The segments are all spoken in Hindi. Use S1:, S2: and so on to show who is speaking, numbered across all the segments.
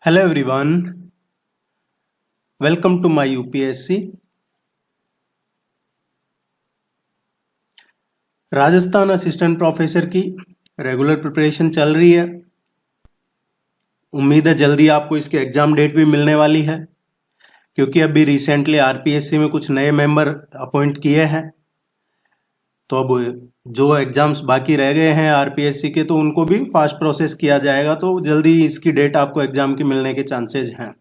S1: Hello everyone, welcome to my UPSC. Rajasthan assistant professor की रेगुलर प्रिपरेशन चल रही है। उम्मीद है जल्दी आपको इसकी एग्जाम डेट भी मिलने वाली है, क्योंकि अभी रिसेंटली आरपीएससी में कुछ नए मेंबर अपॉइंट किए हैं। तो अब जो एग्जाम्स बाकी रह गए हैं आरपीएससी के, तो उनको भी फास्ट प्रोसेस किया जाएगा, तो जल्दी इसकी डेट आपको एग्जाम की मिलने के चांसेस हैं।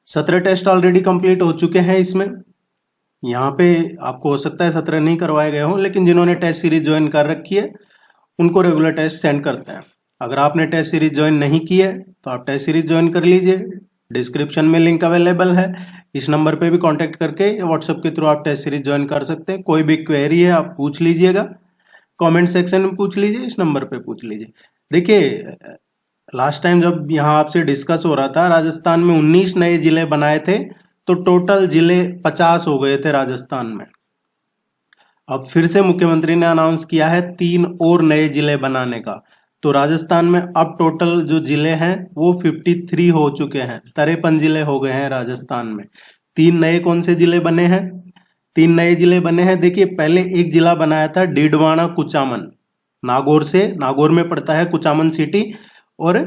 S1: 17 टेस्ट ऑलरेडी कंप्लीट हो चुके हैं। इसमें यहाँ पे आपको हो सकता है 17 नहीं करवाए गए हों, लेकिन जिन्होंने टेस्ट सीरीज ज्वाइन कर रखी है उनको रेगुलर टेस्ट सेंड करते हैं। अगर आपने टेस्ट सीरीज ज्वाइन नहीं की है तो आप टेस्ट सीरीज ज्वाइन कर लीजिए। डिस्क्रिप्शन में लिंक अवेलेबल है, इस नंबर पे भी कांटेक्ट करके व्हाट्सएप के थ्रू आप टेस्ट सीरीज ज्वाइन कर सकते हैं। कोई भी क्वेरी है आप पूछ लीजिएगा, कमेंट सेक्शन में पूछ लीजिए, इस नंबर पे पूछ लीजिए। देखिए, लास्ट टाइम जब यहाँ आपसे डिस्कस हो रहा था, राजस्थान में 19 नए जिले बनाए थे, तो टोटल जिले 50 हो गए थे राजस्थान में। अब फिर से मुख्यमंत्री ने अनाउंस किया है 3 और नए जिले बनाने का, तो राजस्थान में अब टोटल जो जिले हैं वो 53 हो चुके हैं। 53 जिले हो गए हैं राजस्थान में। 3 नए कौन से जिले बने हैं? 3 नए जिले बने हैं। देखिए, पहले एक जिला बनाया था डीडवाना कुचामन, नागौर में पड़ता है कुचामन सिटी और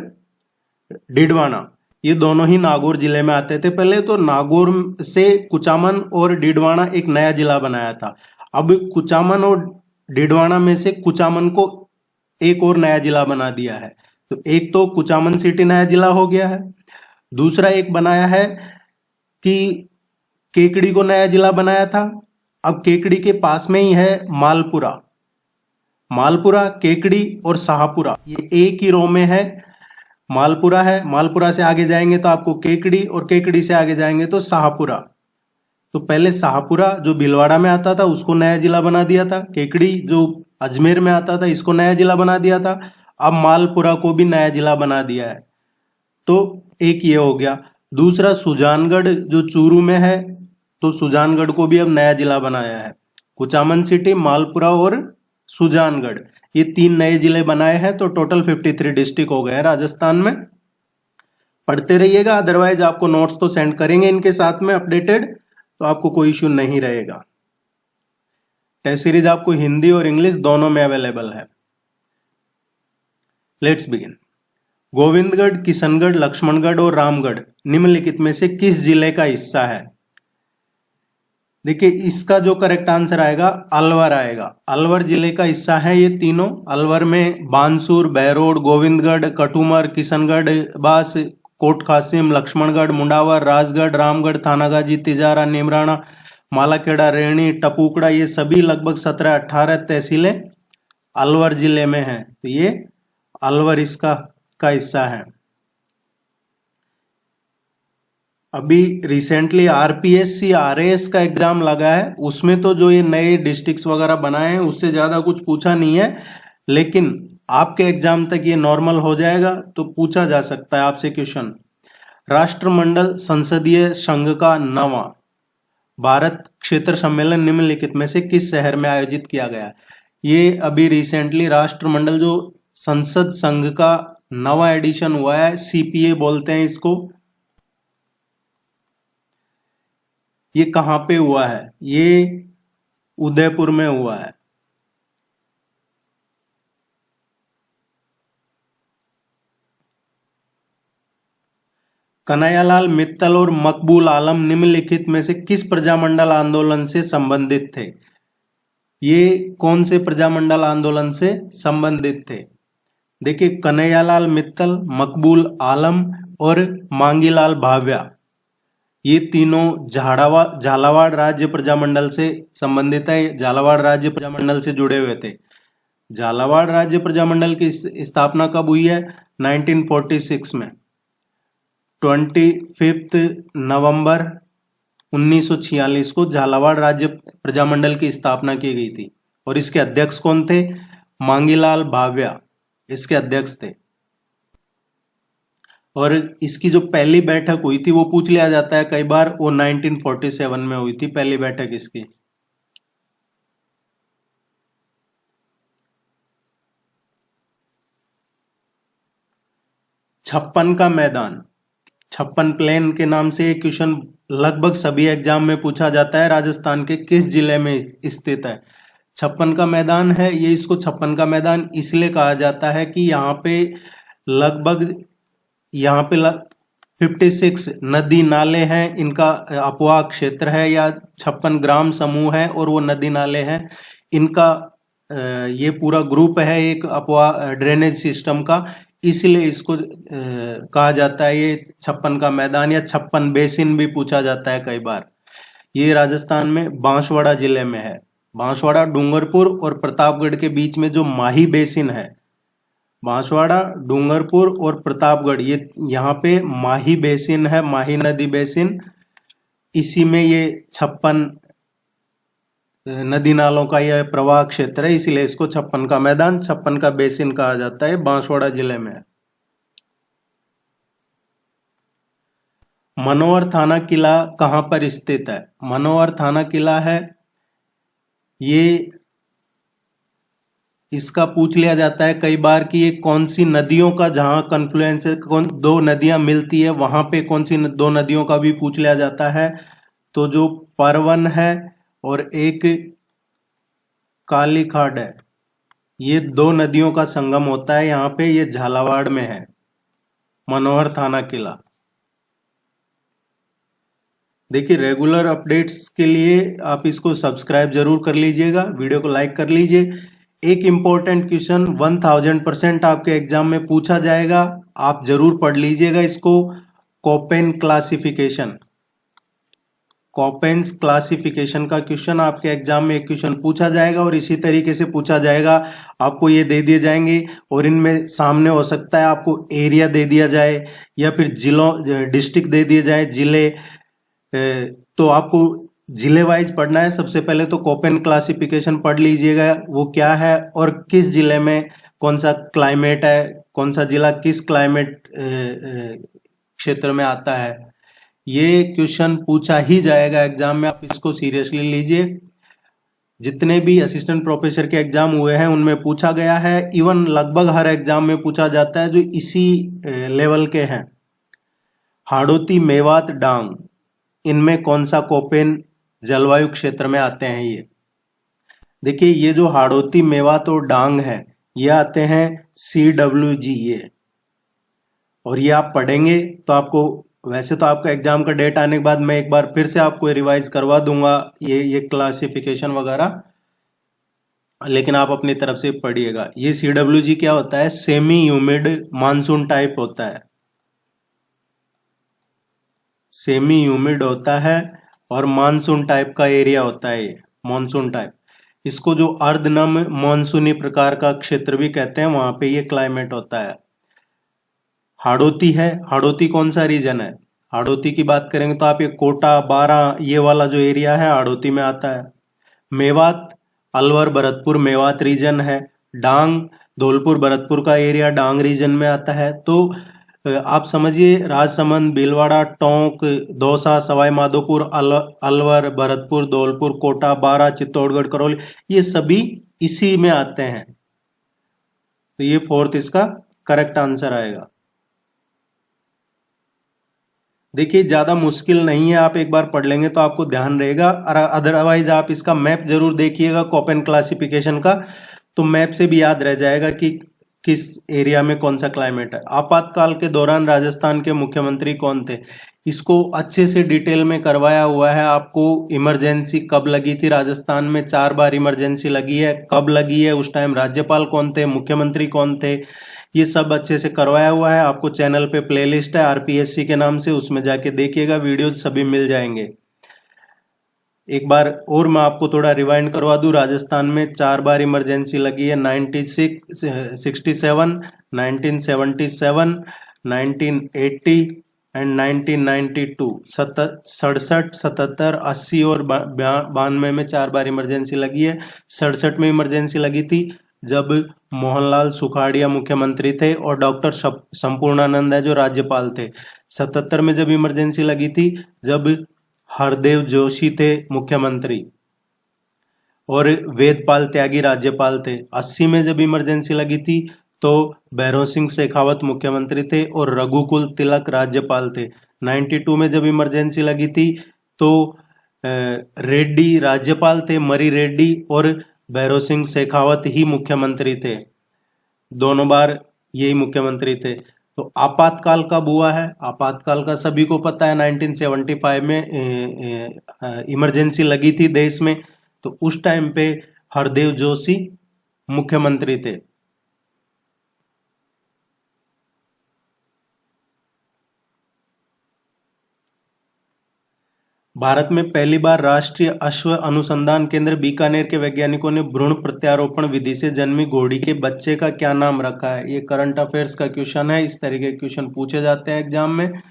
S1: डीडवाना, ये दोनों ही नागौर जिले में आते थे पहले। तो नागौर से कुचामन और डीडवाना एक नया जिला बनाया था। अब कुचामन और डीडवाना में से कुचामन को एक और नया जिला बना दिया है। तो एक तो कुचामन सिटी नया जिला हो गया है। दूसरा एक बनाया है कि केकड़ी को नया जिला बनाया था। अब केकड़ी के पास में ही है मालपुरा, केकड़ी और शाहपुरा, ये एक ही रो में है। मालपुरा है, मालपुरा से आगे जाएंगे तो आपको केकड़ी, और केकड़ी से आगे जाएंगे तो शाहपुरा। तो पहले शाहपुरा जो भीलवाड़ा में आता था उसको नया जिला बना दिया था, केकड़ी जो अजमेर में आता था इसको नया जिला बना दिया था, अब मालपुरा को भी नया जिला बना दिया है। तो एक ये हो गया। दूसरा सुजानगढ़ जो चूरू में है, तो सुजानगढ़ को भी अब नया जिला बनाया है। कुचामन सिटी, मालपुरा और सुजानगढ़, ये 3 नए जिले बनाए हैं, तो टोटल 53 डिस्ट्रिक्ट हो गए हैं राजस्थान में। पढ़ते रहिएगा, अदरवाइज आपको नोट्स तो सेंड करेंगे इनके साथ में अपडेटेड, तो आपको कोई इश्यू नहीं रहेगा। टेस्ट सीरीज आपको हिंदी और इंग्लिश दोनों में अवेलेबल है। Let's begin. गोविंदगढ़, किशनगढ़, लक्ष्मणगढ़ और रामगढ़ निम्नलिखित में से किस जिले का हिस्सा है? देखिए, इसका जो करेक्ट आंसर आएगा अलवर आएगा। अलवर जिले का हिस्सा है ये तीनों। अलवर में बानसूर, बहरोड, गोविंदगढ़, कटुमर, किशनगढ़, बास, कोट कासिम, लक्ष्मणगढ़, मुंडावर, राजगढ़, रामगढ़, थानागाजी, तिजारा, नेमराना, मालाखेड़ा, रेणी, टपुकड़ा, ये सभी लगभग 17-18 तहसीलें अलवर जिले में हैं। तो ये अलवर इसका हिस्सा है। अभी रिसेंटली आरपीएससी आरएएस का एग्जाम लगा है, उसमें तो जो ये नए डिस्ट्रिक्ट्स वगैरह बनाए हैं उससे ज्यादा कुछ पूछा नहीं है, लेकिन आपके एग्जाम तक ये नॉर्मल हो जाएगा तो पूछा जा सकता है आपसे क्वेश्चन। राष्ट्रमंडल संसदीय संघ का 9वां भारत क्षेत्र सम्मेलन निम्नलिखित में से किस शहर में आयोजित किया गया? ये अभी रिसेंटली राष्ट्रमंडल जो संसद संघ का 9वां एडिशन हुआ है, सीपीए बोलते हैं इसको, ये कहां पे हुआ है? ये उदयपुर में हुआ है। कन्हैयालाल मित्तल और मकबूल आलम निम्नलिखित में से किस प्रजामंडल आंदोलन से संबंधित थे? ये कौन से प्रजामंडल आंदोलन से संबंधित थे? देखिए, कन्हैयालाल मित्तल, मकबूल आलम और मांगीलाल भाव्या, ये तीनों झालावाड़ राज्य प्रजामंडल से संबंधित है, झालावाड़ राज्य प्रजामंडल से जुड़े हुए थे। झालावाड़ राज्य प्रजामंडल की स्थापना कब हुई है? 1946 में, 25 नवंबर 1946 को झालावाड़ राज्य प्रजामंडल की स्थापना की गई थी, और इसके अध्यक्ष कौन थे? मांगीलाल भाव्या इसके अध्यक्ष थे। और इसकी जो पहली बैठक हुई थी वो पूछ लिया जाता है कई बार, वो 1947 में हुई थी पहली बैठक इसकी। 56 का मैदान, 56 प्लेन के नाम से एक क्वेश्चन लगभग सभी एग्जाम में पूछा जाता है। राजस्थान के किस जिले में स्थित है? 56 का मैदान है ये। इसको 56 का मैदान इसलिए कहा जाता है कि यहाँ पे लगभग 56 नदी नाले हैं, इनका अपवाह क्षेत्र है या 56 ग्राम समूह है और वो नदी नाले हैं, इनका ये पूरा ग्रुप है एक अपवाह ड्रेनेज सिस्टम का, इसलिए इसको कहा जाता है ये 56 का मैदान या 56 बेसिन भी पूछा जाता है कई बार। ये राजस्थान में बांसवाड़ा जिले में है। बांसवाड़ा, डूंगरपुर और प्रतापगढ़ के बीच में जो माही बेसिन है, बांसवाड़ा, डूंगरपुर और प्रतापगढ़, ये यहाँ पे माही बेसिन है, माही नदी बेसिन, इसी में ये 56 नदी नालों का यह प्रवाह क्षेत्र है, इसीलिए इसको 56 का मैदान, 56 का बेसिन कहा जाता है। बांसवाड़ा जिले में है। मनोहर थाना किला कहां पर स्थित है? मनोहर थाना किला है ये, इसका पूछ लिया जाता है कई बार कि ये कौन सी नदियों का जहां कन्फ्लुएंस है, कौन दो नदियां मिलती है वहां पे कौन सी दो नदियों का भी पूछ लिया जाता है। तो जो परवन है और एक काली खाड़ है, ये दो नदियों का संगम होता है यहाँ पे, ये झालावाड़ में है मनोहर थाना किला। देखिए, रेगुलर अपडेट्स के लिए आप इसको सब्सक्राइब जरूर कर लीजिएगा, वीडियो को लाइक कर लीजिए। एक इंपॉर्टेंट क्वेश्चन 1000% आपके एग्जाम में पूछा जाएगा, आप जरूर पढ़ लीजिएगा इसको। कोपेन क्लासिफिकेशन, कोपेन्स क्लासिफिकेशन का क्वेश्चन आपके एग्जाम में एक क्वेश्चन पूछा जाएगा और इसी तरीके से पूछा जाएगा। आपको ये दे दिए जाएंगे और इनमें सामने हो सकता है आपको एरिया दे दिया जाए या फिर जिलों डिस्ट्रिक्ट दे दिए जाए, जिले। तो आपको जिले वाइज पढ़ना है। सबसे पहले तो कोपेन क्लासिफिकेशन पढ़ लीजिएगा, वो क्या है और किस जिले में कौन सा क्लाइमेट है, कौन सा जिला किस क्लाइमेट क्षेत्र में आता है। ये क्वेश्चन पूछा ही जाएगा एग्जाम में, आप इसको सीरियसली लीजिए। जितने भी असिस्टेंट प्रोफेसर के एग्जाम हुए हैं उनमें पूछा गया है, इवन लगभग हर एग्जाम में पूछा जाता है जो इसी लेवल के हैं। हाड़ौती, मेवात, डांग, इनमें कौन सा कोपेन जलवायु क्षेत्र में आते हैं? ये देखिए, ये जो हाड़ौती, मेवात और डांग है ये आते हैं CWG और ये आप पढ़ेंगे तो आपको, वैसे तो आपका एग्जाम का डेट आने के बाद मैं एक बार फिर से आपको रिवाइज करवा दूंगा ये क्लासिफिकेशन वगैरह, लेकिन आप अपनी तरफ से पढ़िएगा। ये CWG क्या होता है? सेमी ह्यूमिड मानसून टाइप होता है, सेमी ह्यूमिड होता है और मानसून टाइप का एरिया होता है, ये मानसून टाइप। इसको जो अर्धनम मानसूनी प्रकार का क्षेत्र भी कहते हैं, वहां पे ये क्लाइमेट होता है। हाड़ौती है, हाड़ौती कौन सा रीजन है? हाड़ौती की बात करेंगे तो आप ये कोटा, बारां, ये वाला जो एरिया है हाड़ौती में आता है। मेवात, अलवर, भरतपुर, मेवात रीजन है। डांग, धौलपुर, भरतपुर का एरिया डांग रीजन में आता है। तो आप समझिए, राजसमंद, भीलवाड़ा, टोंक, दौसा, सवाई माधोपुर, अलवर, भरतपुर, धौलपुर, कोटा, बारां, चित्तौड़गढ़, करौली, ये सभी इसी में आते हैं। तो ये फोर्थ इसका करेक्ट आंसर आएगा। देखिए, ज्यादा मुश्किल नहीं है, आप एक बार पढ़ लेंगे तो आपको ध्यान रहेगा। अदरवाइज आप इसका मैप जरूर देखिएगा कोपेन क्लासिफिकेशन का, तो मैप से भी याद रह जाएगा कि किस एरिया में कौन सा क्लाइमेट है। आपातकाल के दौरान राजस्थान के मुख्यमंत्री कौन थे? इसको अच्छे से डिटेल में करवाया हुआ है आपको। इमरजेंसी कब लगी थी राजस्थान में? 4 बार इमरजेंसी लगी है। कब लगी है? उस टाइम राज्यपाल कौन थे, मुख्यमंत्री कौन थे, ये सब अच्छे से करवाया हुआ है। आपको चैनल पे प्लेलिस्ट है RPSC के नाम से, उसमें जाके देखिएगा, वीडियोज सभी मिल जाएंगे। एक बार और मैं आपको थोड़ा रिवाइंड करवा दूं। राजस्थान में 4 बार इमरजेंसी लगी है, 1967, 1977, 1980 एंड 1992। 67, 77, 80 और 92 में 4 बार इमरजेंसी लगी है। 67 में इमरजेंसी लगी थी जब मोहनलाल सुखाड़िया मुख्यमंत्री थे और डॉक्टर संपूर्णानंद है जो राज्यपाल थे। 77 में जब इमरजेंसी लगी थी जब हरदेव जोशी थे मुख्यमंत्री और वेदपाल त्यागी राज्यपाल थे। 80 में जब इमरजेंसी लगी थी तो भैरों सिंह शेखावत मुख्यमंत्री थे और रघुकुल तिलक राज्यपाल थे। 92 में जब इमरजेंसी लगी थी तो रेड्डी राज्यपाल थे, मरी रेड्डी, और भैरों सिंह शेखावत ही मुख्यमंत्री थे। दोनों बार यही मुख्यमंत्री थे। तो आपातकाल कब हुआ है? आपातकाल का सभी को पता है, 1975 में इमरजेंसी लगी थी देश में, तो उस टाइम पे हरदेव जोशी मुख्यमंत्री थे। भारत में पहली बार राष्ट्रीय अश्व अनुसंधान केंद्र बीकानेर के वैज्ञानिकों ने भ्रूण प्रत्यारोपण विधि से जन्मी घोड़ी के बच्चे का क्या नाम रखा है? ये करंट अफेयर्स का क्वेश्चन है। इस तरीके के क्वेश्चन पूछे जाते हैं एग्जाम में,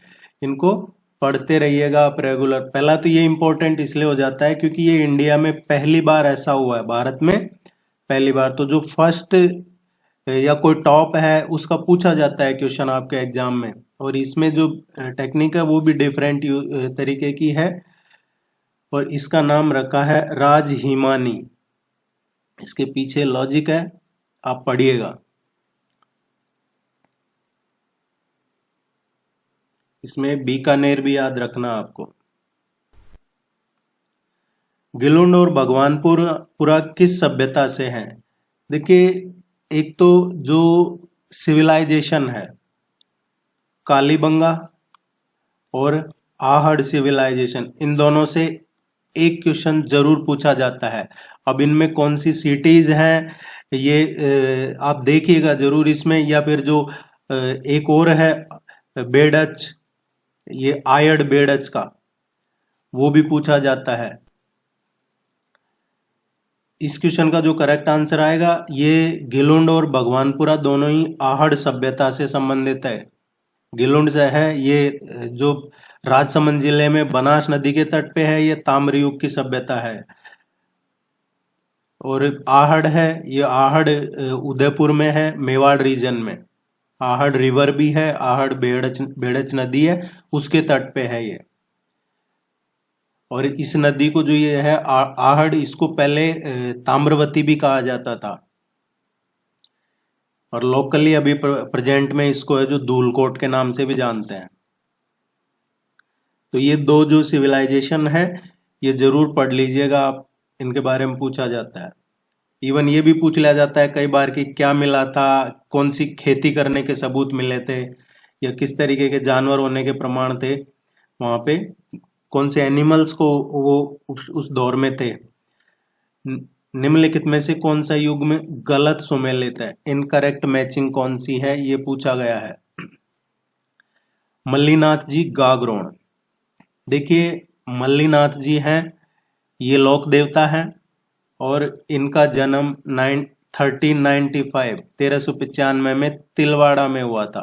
S1: इनको पढ़ते रहिएगा आप रेगुलर। पहला तो ये इंपॉर्टेंट इसलिए हो जाता है क्योंकि ये इंडिया में पहली बार ऐसा हुआ है, भारत में पहली बार। तो जो फर्स्ट या कोई टॉप है उसका पूछा जाता है क्वेश्चन आपके एग्जाम में। और इसमें जो टेक्निक है वो भी डिफरेंट तरीके की है, और इसका नाम रखा है राज हिमानी। इसके पीछे लॉजिक है, आप पढ़िएगा। इसमें बीकानेर भी याद रखना आपको। गिलुंड और भगवानपुरा किस सभ्यता से हैं? देखिए, एक तो जो सिविलाइजेशन है कालीबंगा और आहड़ सिविलाइजेशन, इन दोनों से एक क्वेश्चन जरूर पूछा जाता है। अब इनमें कौन सी सिटीज हैं ये आप देखिएगा जरूर इसमें, या फिर जो एक और है बेडच, ये आयड बेडच का, वो भी पूछा जाता है। इस क्वेश्चन का जो करेक्ट आंसर आएगा, ये गिलुंड और भगवानपुरा दोनों ही आहड़ सभ्यता से संबंधित है। गिलुंड से है ये जो राजसमंद जिले में बनास नदी के तट पे है, ये ताम्र युग की सभ्यता है। और आहड़ है, ये आहड़ उदयपुर में है, मेवाड़ रीजन में। आहड़ रिवर भी है, आहड़ बेड़च नदी है, उसके तट पे है ये। और इस नदी को जो ये है आहड़, इसको पहले ताम्रवती भी कहा जाता था, और लोकली अभी प्रेजेंट में इसको है जो धूलकोट के नाम से भी जानते हैं। तो ये दो जो सिविलाइजेशन है ये जरूर पढ़ लीजिएगा आप, इनके बारे में पूछा जाता है। इवन ये भी पूछ लिया जाता है कई बार कि क्या मिला था, कौन सी खेती करने के सबूत मिले थे, या किस तरीके के जानवर होने के प्रमाण थे वहां पे, कौन से एनिमल्स को वो उस दौर में थे। निम्नलिखित में से कौन सा युग में गलत सुमेलित है, इनकरेक्ट मैचिंग कौन सी है, ये पूछा गया है। मल्लीनाथ जी गागरोण, देखिए मल्लीनाथ जी हैं, ये लोक देवता हैं, और इनका जन्म 1395 में तिलवाड़ा में हुआ था।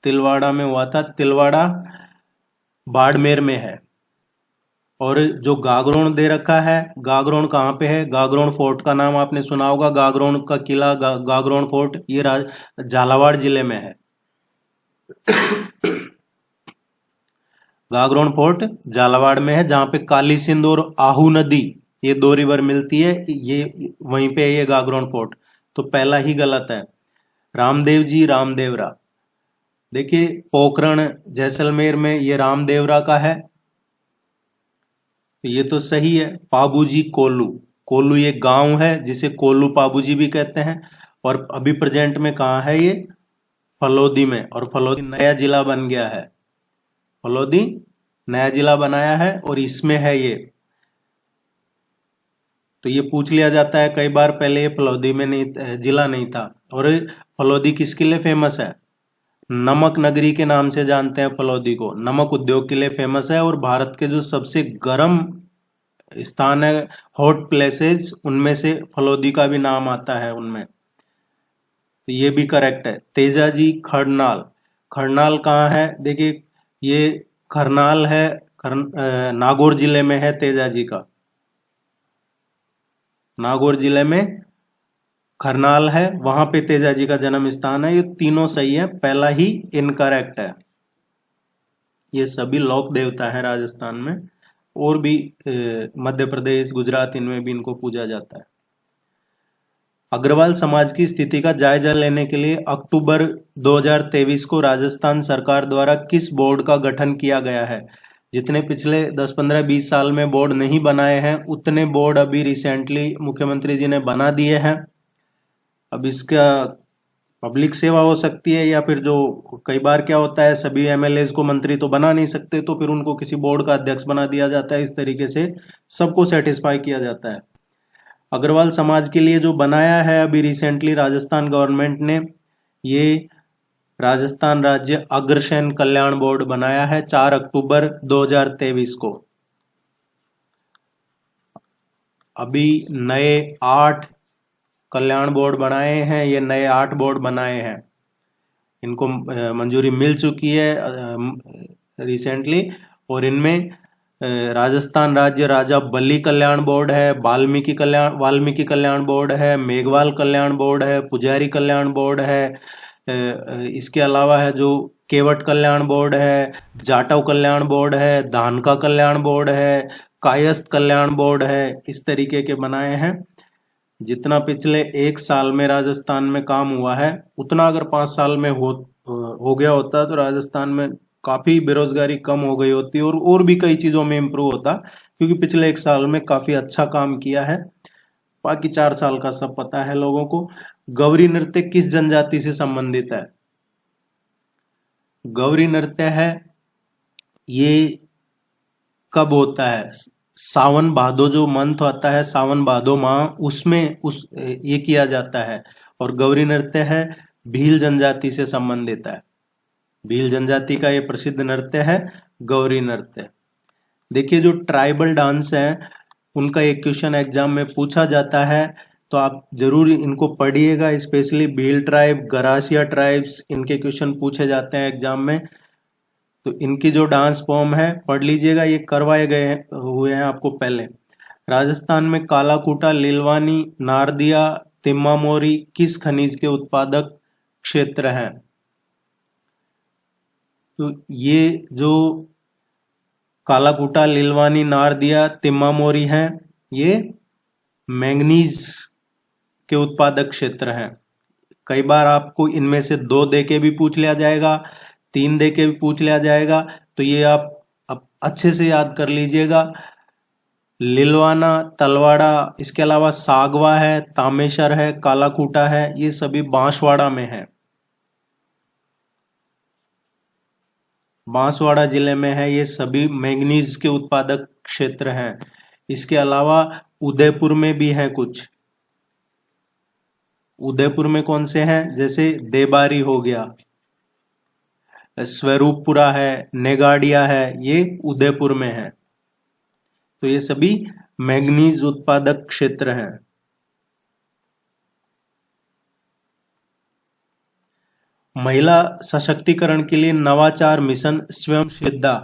S1: तिलवाड़ा बाड़मेर में है। और जो गागरोण दे रखा है, गागरोण कहाँ पे है? गागरोण फोर्ट का नाम आपने सुना होगा, गागरोण का किला, गागरोण फोर्ट, ये झालावाड़ जिले में है। गागरोण फोर्ट झालावाड़ में है, जहां पे काली सिंध और आहू नदी, ये दो रिवर मिलती है, ये वहीं पे है ये गागरोण फोर्ट। तो पहला ही गलत है। रामदेव जी रामदेवरा, देखिए पोखरण जैसलमेर में ये रामदेवरा का है, तो ये तो सही है। पाबूजी कोल्लू, कोल्लू ये गांव है जिसे कोल्लू पाबूजी भी कहते हैं, और अभी प्रेजेंट में कहाँ है ये? फलोदी में, और फलोदी नया जिला बन गया है। फलोदी नया जिला बनाया है और इसमें है ये। तो ये पूछ लिया जाता है कई बार, पहले ये फलोदी में नहीं, जिला नहीं था। और फलोदी किसके लिए फेमस है? नमक नगरी के नाम से जानते हैं फलोदी को, नमक उद्योग के लिए फेमस है। और भारत के जो सबसे गर्म स्थान है, हॉट प्लेसेस, उनमें से फलोदी का भी नाम आता है उनमें। तो ये भी करेक्ट है। तेजाजी खरनाल, खरनाल कहाँ है? देखिए ये खरनाल है, नागौर जिले में है तेजाजी का, नागौर जिले में खरनाल है, वहां पे तेजाजी का जन्म स्थान है। ये तीनों सही है, पहला ही इनकरेक्ट है। ये सभी लोक देवता है राजस्थान में, और भी मध्य प्रदेश, गुजरात, इनमें भी इनको पूजा जाता है। अग्रवाल समाज की स्थिति का जायजा लेने के लिए अक्टूबर 2023 को राजस्थान सरकार द्वारा किस बोर्ड का गठन किया गया है? जितने पिछले 10, 15, 20 साल में बोर्ड नहीं बनाए हैं उतने बोर्ड अभी रिसेंटली मुख्यमंत्री जी ने बना दिए हैं। अब इसका पब्लिक सेवा हो सकती है, या फिर जो कई बार क्या होता है, सभी एमएलएज को मंत्री तो बना नहीं सकते, तो फिर उनको किसी बोर्ड का अध्यक्ष बना दिया जाता है। इस तरीके से सबको सेटिस्फाई किया जाता है। अग्रवाल समाज के लिए जो बनाया है अभी रिसेंटली राजस्थान गवर्नमेंट ने, ये राजस्थान राज्य अग्रसेन कल्याण बोर्ड बनाया है 4 अक्टूबर 2023 को। अभी नए 8 कल्याण बोर्ड बनाए हैं, ये नए 8 बोर्ड बनाए हैं, इनको मंजूरी मिल चुकी है रिसेंटली। और इनमें राजस्थान राज्य राजा बली कल्याण बोर्ड है, वाल्मीकि कल्याण बोर्ड है, मेघवाल कल्याण बोर्ड है, पुजारी कल्याण बोर्ड है, इसके अलावा है जो केवट कल्याण बोर्ड है, जाटव कल्याण बोर्ड है, धानका कल्याण बोर्ड है, कायस्थ कल्याण बोर्ड है। इस तरीके के बनाए हैं। जितना पिछले 1 साल में राजस्थान में काम हुआ है उतना अगर 5 साल में हो गया होता तो राजस्थान में काफी बेरोजगारी कम हो गई होती और भी कई चीजों में इम्प्रूव होता, क्योंकि पिछले 1 साल में काफी अच्छा काम किया है। बाकी 4 साल का सब पता है लोगों को। गौरी नृत्य किस जनजाति से संबंधित है? गौरी नृत्य है, ये कब होता है? सावन भादो जो मंथ आता है, सावन भादो माह, उसमें ये किया जाता है। और गौरी नृत्य है भील जनजाति से संबंधित है। भील जनजाति का ये प्रसिद्ध नृत्य है गौरी नृत्य। देखिए जो ट्राइबल डांस है उनका एक क्वेश्चन एग्जाम में पूछा जाता है, तो आप जरूर इनको पढ़िएगा। Specially Bhil tribe, Garasia tribes, इनके क्वेश्चन पूछे जाते हैं एग्जाम में। तो इनकी जो डांस फॉर्म है पढ़ लीजिएगा, ये करवाए गए हुए हैं आपको पहले। राजस्थान में कालाकूटा, लीलवानी, नारदिया, तिम्मामोरी किस खनिज के उत्पादक क्षेत्र हैं? तो ये जो कालाकूटा, लीलवानी, नारदिया, तिम्मामोरी हैं, ये मैंगनीज के उत्पादक क्षेत्र हैं। कई बार आपको इनमें से 2 दे के भी पूछ लिया जाएगा, 3 दे के भी पूछ लिया जाएगा, तो ये आप अच्छे से याद कर लीजिएगा। लिलवाना, तलवाड़ा, इसके अलावा सागवा है, तामेसर है, कालाकूटा है, ये सभी बांसवाड़ा में है। बांसवाड़ा जिले में है, ये सभी मैंगनीज के उत्पादक क्षेत्र हैं। इसके अलावा उदयपुर में भी है कुछ। उदयपुर में कौन से हैं? जैसे देबारी हो गया, स्वरूपपुरा है, नेगाड़िया है, ये उदयपुर में है। तो ये सभी मैंगनीज उत्पादक क्षेत्र हैं। महिला सशक्तिकरण के लिए नवाचार मिशन स्वयं सिद्धा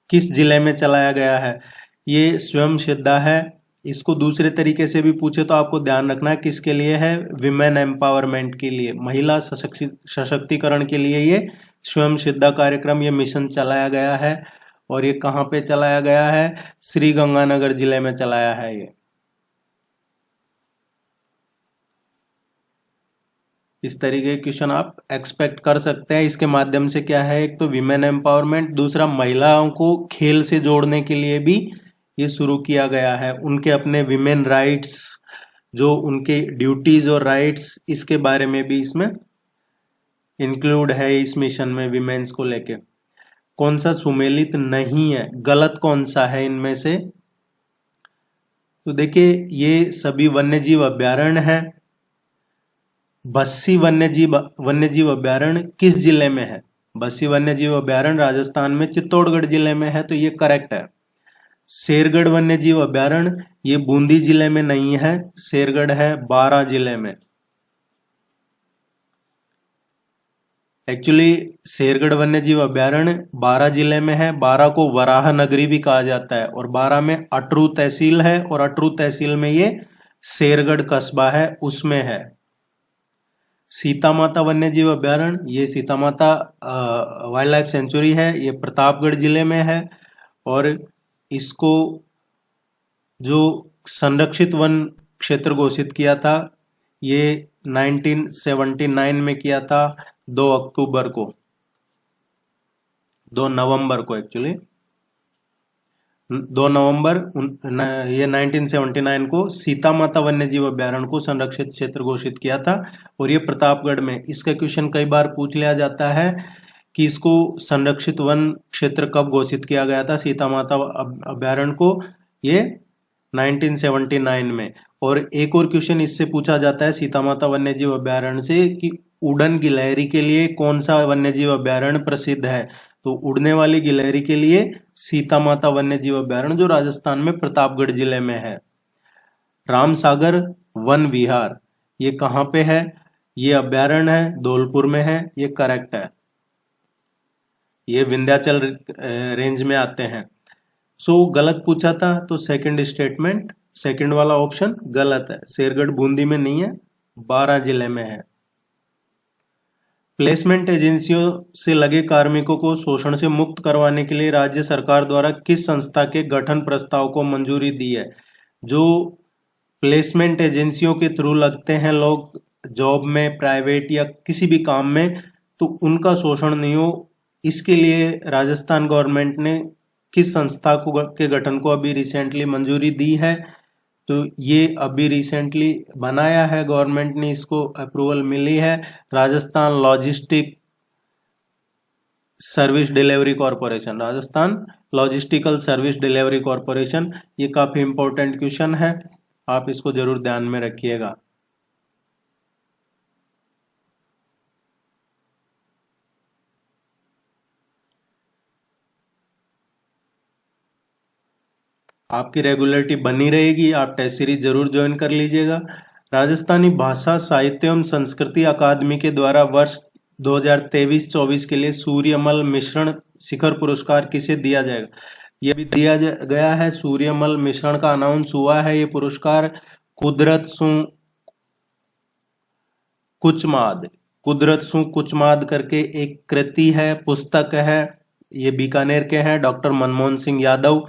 S1: किस जिले में चलाया गया है? ये स्वयं सिद्धा है। इसको दूसरे तरीके से भी पूछे तो आपको ध्यान रखना है किसके लिए है? विमेन एम्पावरमेंट के लिए, महिला सशक्तिकरण के लिए ये स्वयं सिद्धा कार्यक्रम, ये मिशन चलाया गया है। और ये कहाँ पे चलाया गया है? श्री गंगानगर जिले में चलाया है ये। इस तरीके के क्वेश्चन आप एक्सपेक्ट कर सकते हैं। इसके माध्यम से क्या है, एक तो विमेन एम्पावरमेंट, दूसरा महिलाओं को खेल से जोड़ने के लिए भी ये शुरू किया गया है। उनके अपने विमेन राइट्स, जो उनके ड्यूटीज और राइट्स, इसके बारे में भी इसमें इंक्लूड है इस मिशन में विमेन्स को लेके। कौन सा सुमेलित नहीं है? गलत कौन सा है इनमें से? तो देखिए ये सभी वन्यजीव अभ्यारण्य है। बस्सी वन्यजीव अभ्यारण्य किस जिले में है? बस्सी वन्यजीव अभ्यारण्य राजस्थान में चित्तौड़गढ़ जिले में है, तो ये करेक्ट है। शेरगढ़ वन्यजीव अभ्यारण्य ये बूंदी जिले में नहीं है, शेरगढ़ है बारां जिले में। एक्चुअली शेरगढ़ वन्यजीव अभ्यारण्य बारां जिले में है। बारां को वराह नगरी भी कहा जाता है, और बारां में अटरू तहसील है, और अटरू तहसील में ये शेरगढ़ कस्बा है, उसमें है। सीता माता वन्यजीव अभ्यारण्य, ये सीता माता वाइल्ड लाइफ सेंचुरी है, ये प्रतापगढ़ जिले में है। और इसको जो संरक्षित वन क्षेत्र घोषित किया था ये 1979 में किया था, 2 अक्टूबर को, 2 नवंबर को एक्चुअली, 2 नवंबर ये 1979 को सीता माता वन्य जीव अभ्यारण्य को संरक्षित क्षेत्र घोषित किया था। और ये प्रतापगढ़ में, इसका क्वेश्चन कई बार पूछ लिया जाता है कि इसको संरक्षित वन क्षेत्र कब घोषित किया गया था सीता माता अभ्यारण्य को, ये 1979 में। और एक और क्वेश्चन इससे पूछा जाता है सीता माता वन्य जीव अभ्यारण्य से कि उड़न गिलहरी के लिए कौन सा वन्य जीव अभ्यारण्य प्रसिद्ध है, तो उड़ने वाली गिलहरी के लिए सीता माता वन्य जीव अभ्यारण्य जो राजस्थान में प्रतापगढ़ जिले में है। रामसागर वन विहार ये कहाँ पे है, ये अभ्यारण्य है, धौलपुर में है, ये करेक्ट है, ये विंध्याचल रेंज में आते हैं। सो गलत पूछा था तो सेकंड स्टेटमेंट, सेकंड वाला ऑप्शन गलत है, शेरगढ़ बूंदी में नहीं है, 12 जिले में है। प्लेसमेंट एजेंसियों से लगे कार्मिकों को शोषण से मुक्त करवाने के लिए राज्य सरकार द्वारा किस संस्था के गठन प्रस्ताव को मंजूरी दी है। जो प्लेसमेंट एजेंसियों के थ्रू लगते हैं लोग जॉब में, प्राइवेट या किसी भी काम में, तो उनका शोषण नहीं हो, इसके लिए राजस्थान गवर्नमेंट ने किस संस्था को के गठन को अभी रिसेंटली मंजूरी दी है, तो ये अभी रिसेंटली बनाया है गवर्नमेंट ने, इसको अप्रूवल मिली है, Rajasthan logistic service delivery corporation, Rajasthan logistical service delivery corporation. ये काफी इंपॉर्टेंट क्वेश्चन है, आप इसको जरूर ध्यान में रखिएगा। आपकी रेगुलरिटी बनी रहेगी, आप टेस्ट सीरीज जरूर ज्वाइन कर लीजिएगा। राजस्थानी भाषा साहित्य एवं संस्कृति अकादमी के द्वारा वर्ष 2023-24 के लिए सूर्यमल मिश्रण शिखर पुरस्कार किसे दिया जाएगा, ये भी दिया गया है, सूर्यमल मिश्रण का अनाउंस हुआ है। ये पुरस्कार कुदरत सु कुचमाद करके एक कृति है, पुस्तक है, ये बीकानेर के हैं, डॉक्टर मनमोहन सिंह यादव,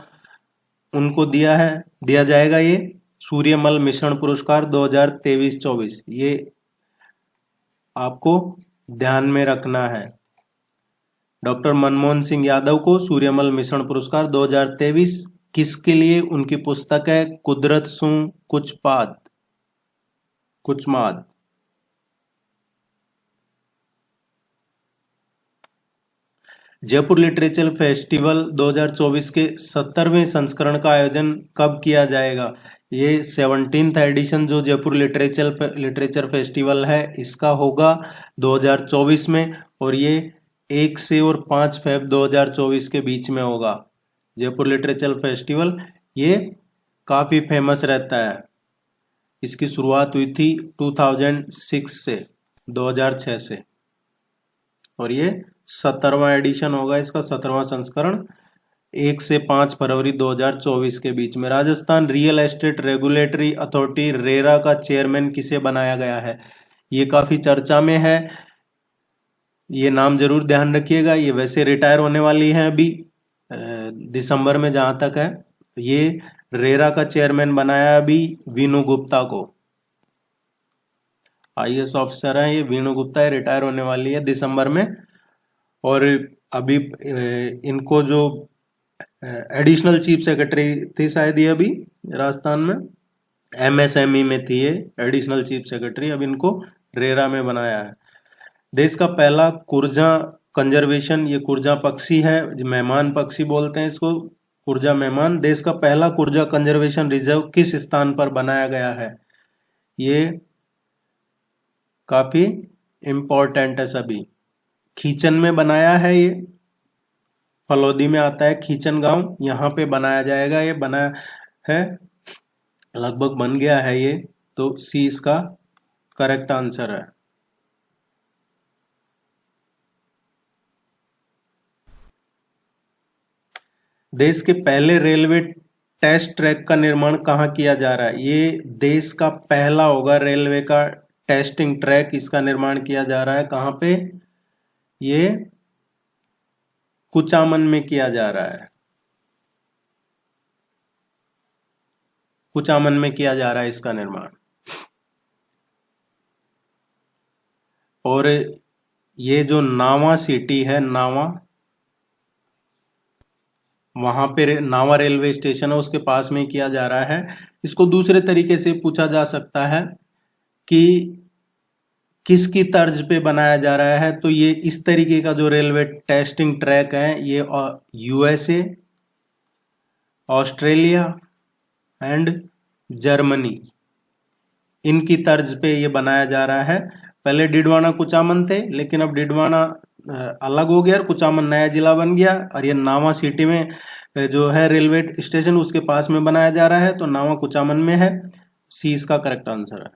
S1: उनको दिया जाएगा ये सूर्यमल मिश्रण पुरस्कार 2023-24। ये आपको ध्यान में रखना है, डॉक्टर मनमोहन सिंह यादव को सूर्यमल मिश्रण पुरस्कार 2023 किसके लिए, उनकी पुस्तक है कुदरत सु कुचमाद। जयपुर लिटरेचर फेस्टिवल 2024 के 70वें संस्करण का आयोजन कब किया जाएगा। ये 17th एडिशन जो जयपुर लिटरेचर फेस्टिवल है इसका होगा 2024 में, और ये 1 से और 5 फेब 2024 के बीच में होगा। जयपुर लिटरेचर फेस्टिवल ये काफी फेमस रहता है, इसकी शुरुआत हुई थी 2006 से, और ये 17वां एडिशन होगा इसका, 17वां संस्करण, 1 से 5 फरवरी 2024 के बीच में। Rajasthan real estate regulatory authority RERA का चेयरमैन किसे बनाया गया है, ये काफी चर्चा में है, ये नाम जरूर ध्यान रखिएगा। ये वैसे रिटायर होने वाली है अभी दिसंबर में जहां तक है। ये रेरा का चेयरमैन बनाया अभी वीनू गुप्ता को, IAS ऑफिसर है ये वीनू गुप्ता, है रिटायर होने वाली है दिसंबर में। और अभी इनको जो एडिशनल चीफ सेक्रेटरी थी शायद ये अभी राजस्थान में, MSME में थी ये एडिशनल चीफ सेक्रेटरी, अब इनको रेरा में बनाया है। देश का पहला कुर्जा कंजर्वेशन, ये कुर्जा पक्षी है, मेहमान पक्षी बोलते हैं इसको, कुर्जा मेहमान। देश का पहला कुर्जा कंजर्वेशन रिजर्व किस स्थान पर बनाया गया है, ये काफी इंपॉर्टेंट है सभी। खीचन में बनाया है, ये फलोदी में आता है खीचन गांव, यहाँ पे बनाया जाएगा, ये बना है, लगभग बन गया है ये, तो सी इसका करेक्ट आंसर है। देश के पहले रेलवे टेस्ट ट्रैक का निर्माण कहाँ किया जा रहा है, ये देश का पहला होगा रेलवे का टेस्टिंग ट्रैक, इसका निर्माण किया जा रहा है कहाँ पे, ये कुचामन में किया जा रहा है, कुचामन में किया जा रहा है इसका निर्माण। और ये जो नावा सिटी है, नावा, वहां पे नावा रेलवे स्टेशन है, उसके पास में किया जा रहा है। इसको दूसरे तरीके से पूछा जा सकता है कि किसकी तर्ज पे बनाया जा रहा है, तो ये इस तरीके का जो रेलवे टेस्टिंग ट्रैक है, ये यूएसए, ऑस्ट्रेलिया एंड जर्मनी, इनकी तर्ज पे ये बनाया जा रहा है। पहले डिडवाना कुचामन थे, लेकिन अब डिडवाना अलग हो गया और कुचामन नया जिला बन गया, और ये नावा सिटी में जो है रेलवे स्टेशन उसके पास में बनाया जा रहा है, तो नावा कुचामन में है। सी इसका करेक्ट आंसर है।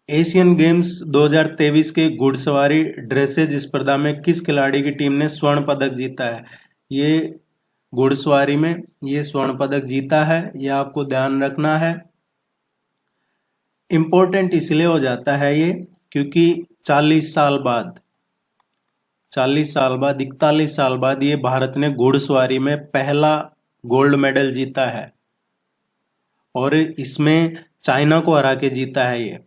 S1: एशियन गेम्स 2023 के घुड़सवारी ड्रेसेज स्पर्धा में किस खिलाड़ी की टीम ने स्वर्ण पदक जीता है? ये घुड़सवारी में ये स्वर्ण पदक जीता है, ये आपको ध्यान रखना है। इंपॉर्टेंट इसलिए हो जाता है ये क्योंकि 40 साल बाद 41 साल बाद ये भारत ने घुड़सवारी में पहला गोल्ड मेडल जीता है, और इसमें चाइना को हरा के जीता है। ये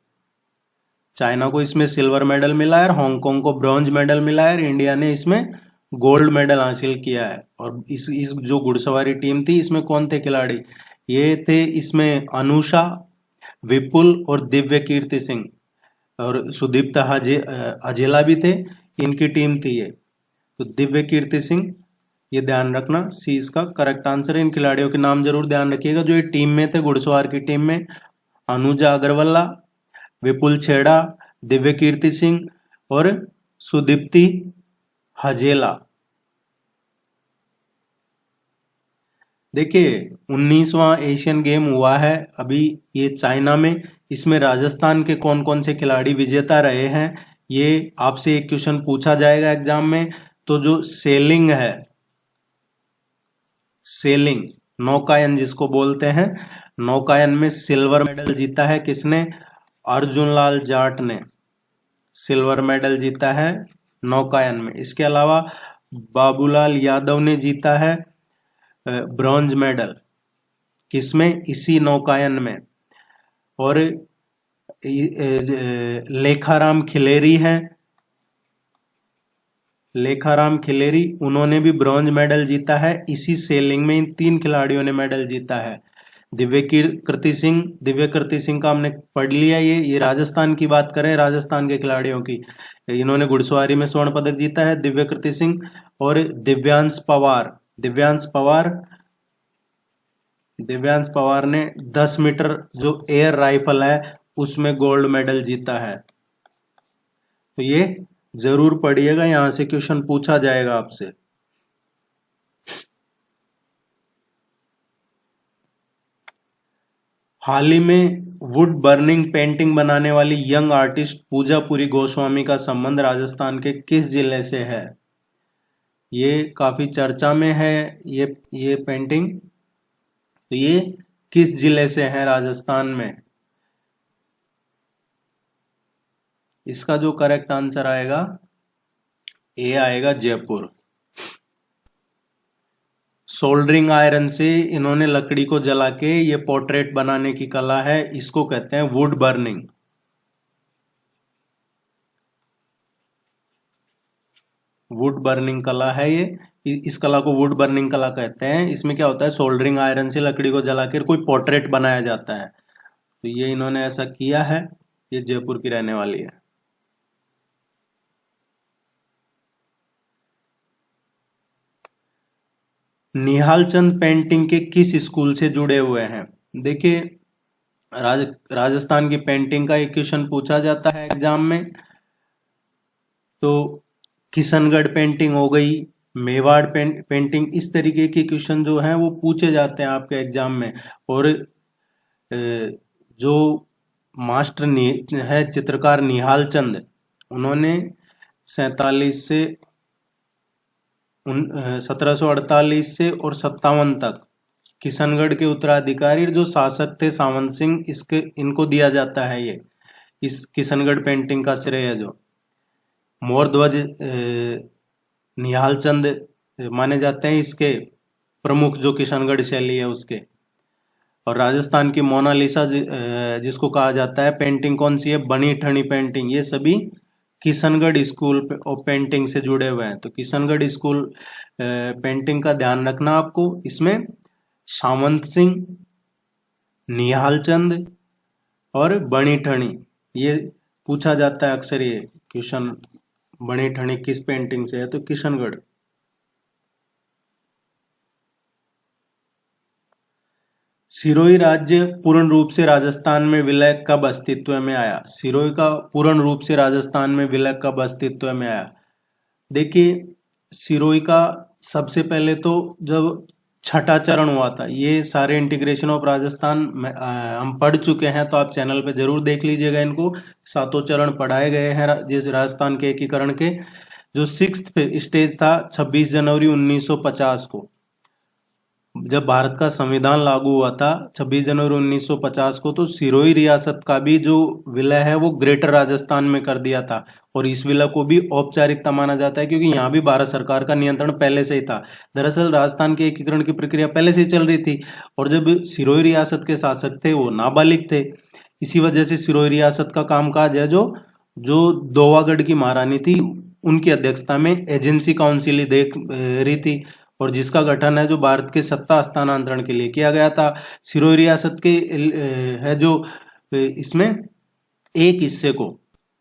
S1: चाइना को इसमें सिल्वर मेडल मिला है, हांगकांग को ब्रॉन्ज मेडल मिला है, इंडिया ने इसमें गोल्ड मेडल हासिल किया है। और इस जो घुड़सवारी टीम थी, इसमें कौन थे खिलाड़ी? ये थे इसमें अनुषा, विपुल और दिव्य कीर्ति सिंह, और सुदीप्ता हजेला भी थे, इनकी टीम थी ये। तो दिव्य कीर्ति सिंह, ये ध्यान रखना, सी इसका करेक्ट आंसर है। इन खिलाड़ियों के नाम जरूर ध्यान रखिएगा जो ये टीम में थे, घुड़सवार की टीम में। अनुजा अग्रवाला, विपुल छेड़ा, दिव्य कीर्ति सिंह और सुदीप्ति हजेला। देखिए 19वां एशियन गेम हुआ है अभी ये चाइना में, इसमें राजस्थान के कौन कौन से खिलाड़ी विजेता रहे हैं, ये आपसे एक क्वेश्चन पूछा जाएगा एग्जाम में। तो जो सेलिंग है, सेलिंग नौकायन जिसको बोलते हैं, नौकायन में सिल्वर मेडल जीता है किसने? अर्जुन लाल जाट ने सिल्वर मेडल जीता है नौकायन में। इसके अलावा बाबूलाल यादव ने जीता है ब्रॉन्ज मेडल, किसमें? इसी नौकायन में। और लेखाराम खिलेरी हैं, लेखाराम खिलेरी, उन्होंने भी ब्रॉन्ज मेडल जीता है इसी सेलिंग में। इन 3 खिलाड़ियों ने मेडल जीता है। दिव्य कीर्ति सिंह का हमने पढ़ लिया। ये राजस्थान की बात करें, राजस्थान के खिलाड़ियों की, इन्होंने घुड़सवारी में स्वर्ण पदक जीता है, दिव्य कीर्ति सिंह। और दिव्यांश पवार ने 10 मीटर जो एयर राइफल है उसमें गोल्ड मेडल जीता है। तो ये जरूर पढ़िएगा, यहां से क्वेश्चन पूछा जाएगा आपसे। हाल ही में वुड बर्निंग पेंटिंग बनाने वाली यंग आर्टिस्ट पूजापुरी गोस्वामी का संबंध राजस्थान के किस जिले से है? ये काफी चर्चा में है ये पेंटिंग। तो ये किस जिले से है राजस्थान में? इसका जो करेक्ट आंसर आएगा, ए आएगा, जयपुर। सोल्डरिंग आयरन से इन्होंने लकड़ी को जला के ये पोर्ट्रेट बनाने की कला है, इसको कहते हैं वुड बर्निंग। वुड बर्निंग कला है ये, इस कला को वुड बर्निंग कला कहते हैं। इसमें क्या होता है, सोल्डरिंग आयरन से लकड़ी को जलाकर कोई पोर्ट्रेट बनाया जाता है। तो ये इन्होंने ऐसा किया है, ये जयपुर की रहने वाली है। निहाल चंद पेंटिंग के किस स्कूल से जुड़े हुए हैं? देखिए राजस्थान की पेंटिंग का एक क्वेश्चन पूछा जाता है एग्जाम में। तो किशनगढ़ पेंटिंग हो गई, मेवाड़ पेंटिंग, इस तरीके के क्वेश्चन जो हैं वो पूछे जाते हैं आपके एग्जाम में। और जो मास्टर है चित्रकार निहाल चंद, उन्होंने 1748 से और 57 तक किशनगढ़ के उत्तराधिकारी जो शासक थे सावंत सिंह, इनको दिया जाता है ये इस किशनगढ़ पेंटिंग का श्रेय। जो मोर ध्वज निहाल चंद माने जाते हैं इसके प्रमुख, जो किशनगढ़ शैली है उसके। और राजस्थान की मोनालिसा जिसको कहा जाता है, पेंटिंग कौन सी है, बनी ठनी पेंटिंग। ये सभी किशनगढ़ स्कूल ऑफ पेंटिंग से जुड़े हुए हैं। तो किशनगढ़ स्कूल पेंटिंग का ध्यान रखना आपको। इसमें सावंत सिंह, निहाल चंद और बनी ठनी, ये पूछा जाता है अक्सर ये क्वेश्चन, बनी ठनी किस पेंटिंग से है, तो किशनगढ़। सिरोही राज्य पूर्ण रूप से राजस्थान में विलय कब अस्तित्व में आया? सिरोही का पूर्ण रूप से राजस्थान में विलय कब अस्तित्व में आया? देखिए, सिरोही का सबसे पहले तो जब छठा चरण हुआ था, ये सारे इंटीग्रेशन ऑफ राजस्थान हम पढ़ चुके हैं, तो आप चैनल पे जरूर देख लीजिएगा इनको। सातों चरण पढ़ाए गए हैं जिस राजस्थान के एकीकरण के। जो 6th स्टेज था 26 जनवरी 1950 को, जब भारत का संविधान लागू हुआ था 26 जनवरी 1950 को, तो सिरोही रियासत का भी जो विलय है वो ग्रेटर राजस्थान में कर दिया था। और इस विलय को भी औपचारिकता माना जाता है, क्योंकि यहाँ भी भारत सरकार का नियंत्रण पहले से ही था। दरअसल राजस्थान के एकीकरण की प्रक्रिया पहले से ही चल रही थी, और जब सिरोही रियासत के शासक थे वो नाबालिग थे। इसी वजह से सिरोही रियासत का कामकाज है जो दोवागढ़ की महारानी थी उनकी अध्यक्षता में एजेंसी काउंसिल देख रही थी, और जिसका गठन है जो भारत के सत्ता हस्तांतरण के लिए किया गया था। सिरोही रियासत के है जो इसमें एक हिस्से को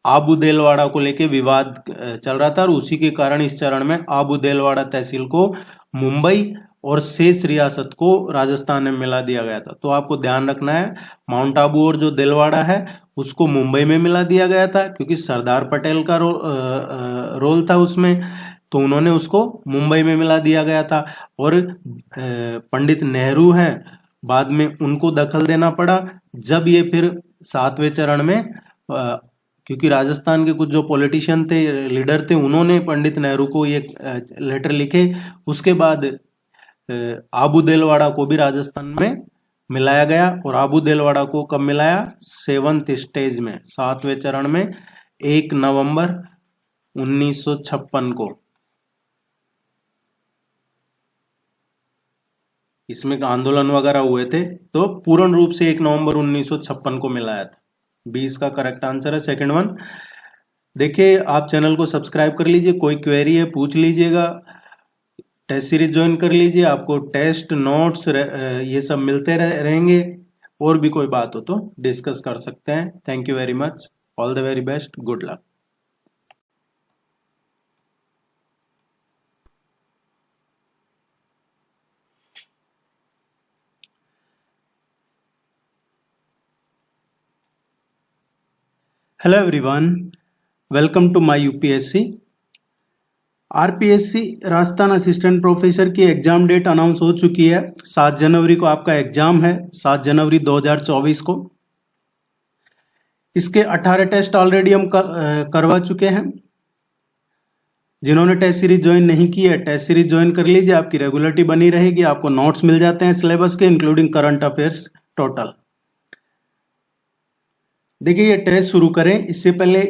S1: आबू देलवाड़ा को लेके विवाद चल रहा था, और उसी के कारण इस चरण में आबू देलवाड़ा तहसील को मुंबई और शेष रियासत को राजस्थान में मिला दिया गया था। तो आपको ध्यान रखना है, माउंट आबू और जो देलवाड़ा है उसको मुंबई में मिला दिया गया था, क्योंकि सरदार पटेल का रोल था उसमें, तो उन्होंने उसको मुंबई में मिला दिया गया था। और पंडित नेहरू हैं, बाद में उनको दखल देना पड़ा जब ये फिर 7वें चरण में, क्योंकि राजस्थान के कुछ जो पॉलिटिशियन थे, लीडर थे, उन्होंने पंडित नेहरू को ये लेटर लिखे। उसके बाद आबू देलवाड़ा को भी राजस्थान में मिलाया गया, और आबू देलवाड़ा को कब मिलाया? 7th स्टेज में, 7वें चरण में 1 नवंबर 1956 को। इसमें आंदोलन वगैरह हुए थे, तो पूर्ण रूप से 1 नवंबर 1956 को मिलाया था। 20 का करेक्ट आंसर है सेकंड वन। देखिए, आप चैनल को सब्सक्राइब कर लीजिए, कोई क्वेरी है पूछ लीजिएगा, टेस्ट सीरीज ज्वाइन कर लीजिए, आपको टेस्ट नोट्स ये सब मिलते रहेंगे। और भी कोई बात हो तो डिस्कस कर सकते हैं। Thank you very much, all the very best, good luck. Hello everyone, welcome to my UPSC. RPSC Rajasthan assistant professor की एग्जाम डेट अनाउंस हो चुकी है। 7 जनवरी को आपका एग्जाम है, 7 जनवरी 2024 को। इसके 18 टेस्ट ऑलरेडी हम करवा चुके हैं। जिन्होंने टेस्ट सीरीज ज्वाइन नहीं की है, टेस्ट सीरीज ज्वाइन कर लीजिए, आपकी रेगुलरिटी बनी रहेगी, आपको नोट्स मिल जाते हैं सिलेबस के, इंक्लूडिंग करंट अफेयर्स टोटल। देखिए, ये टेस्ट शुरू करें इससे पहले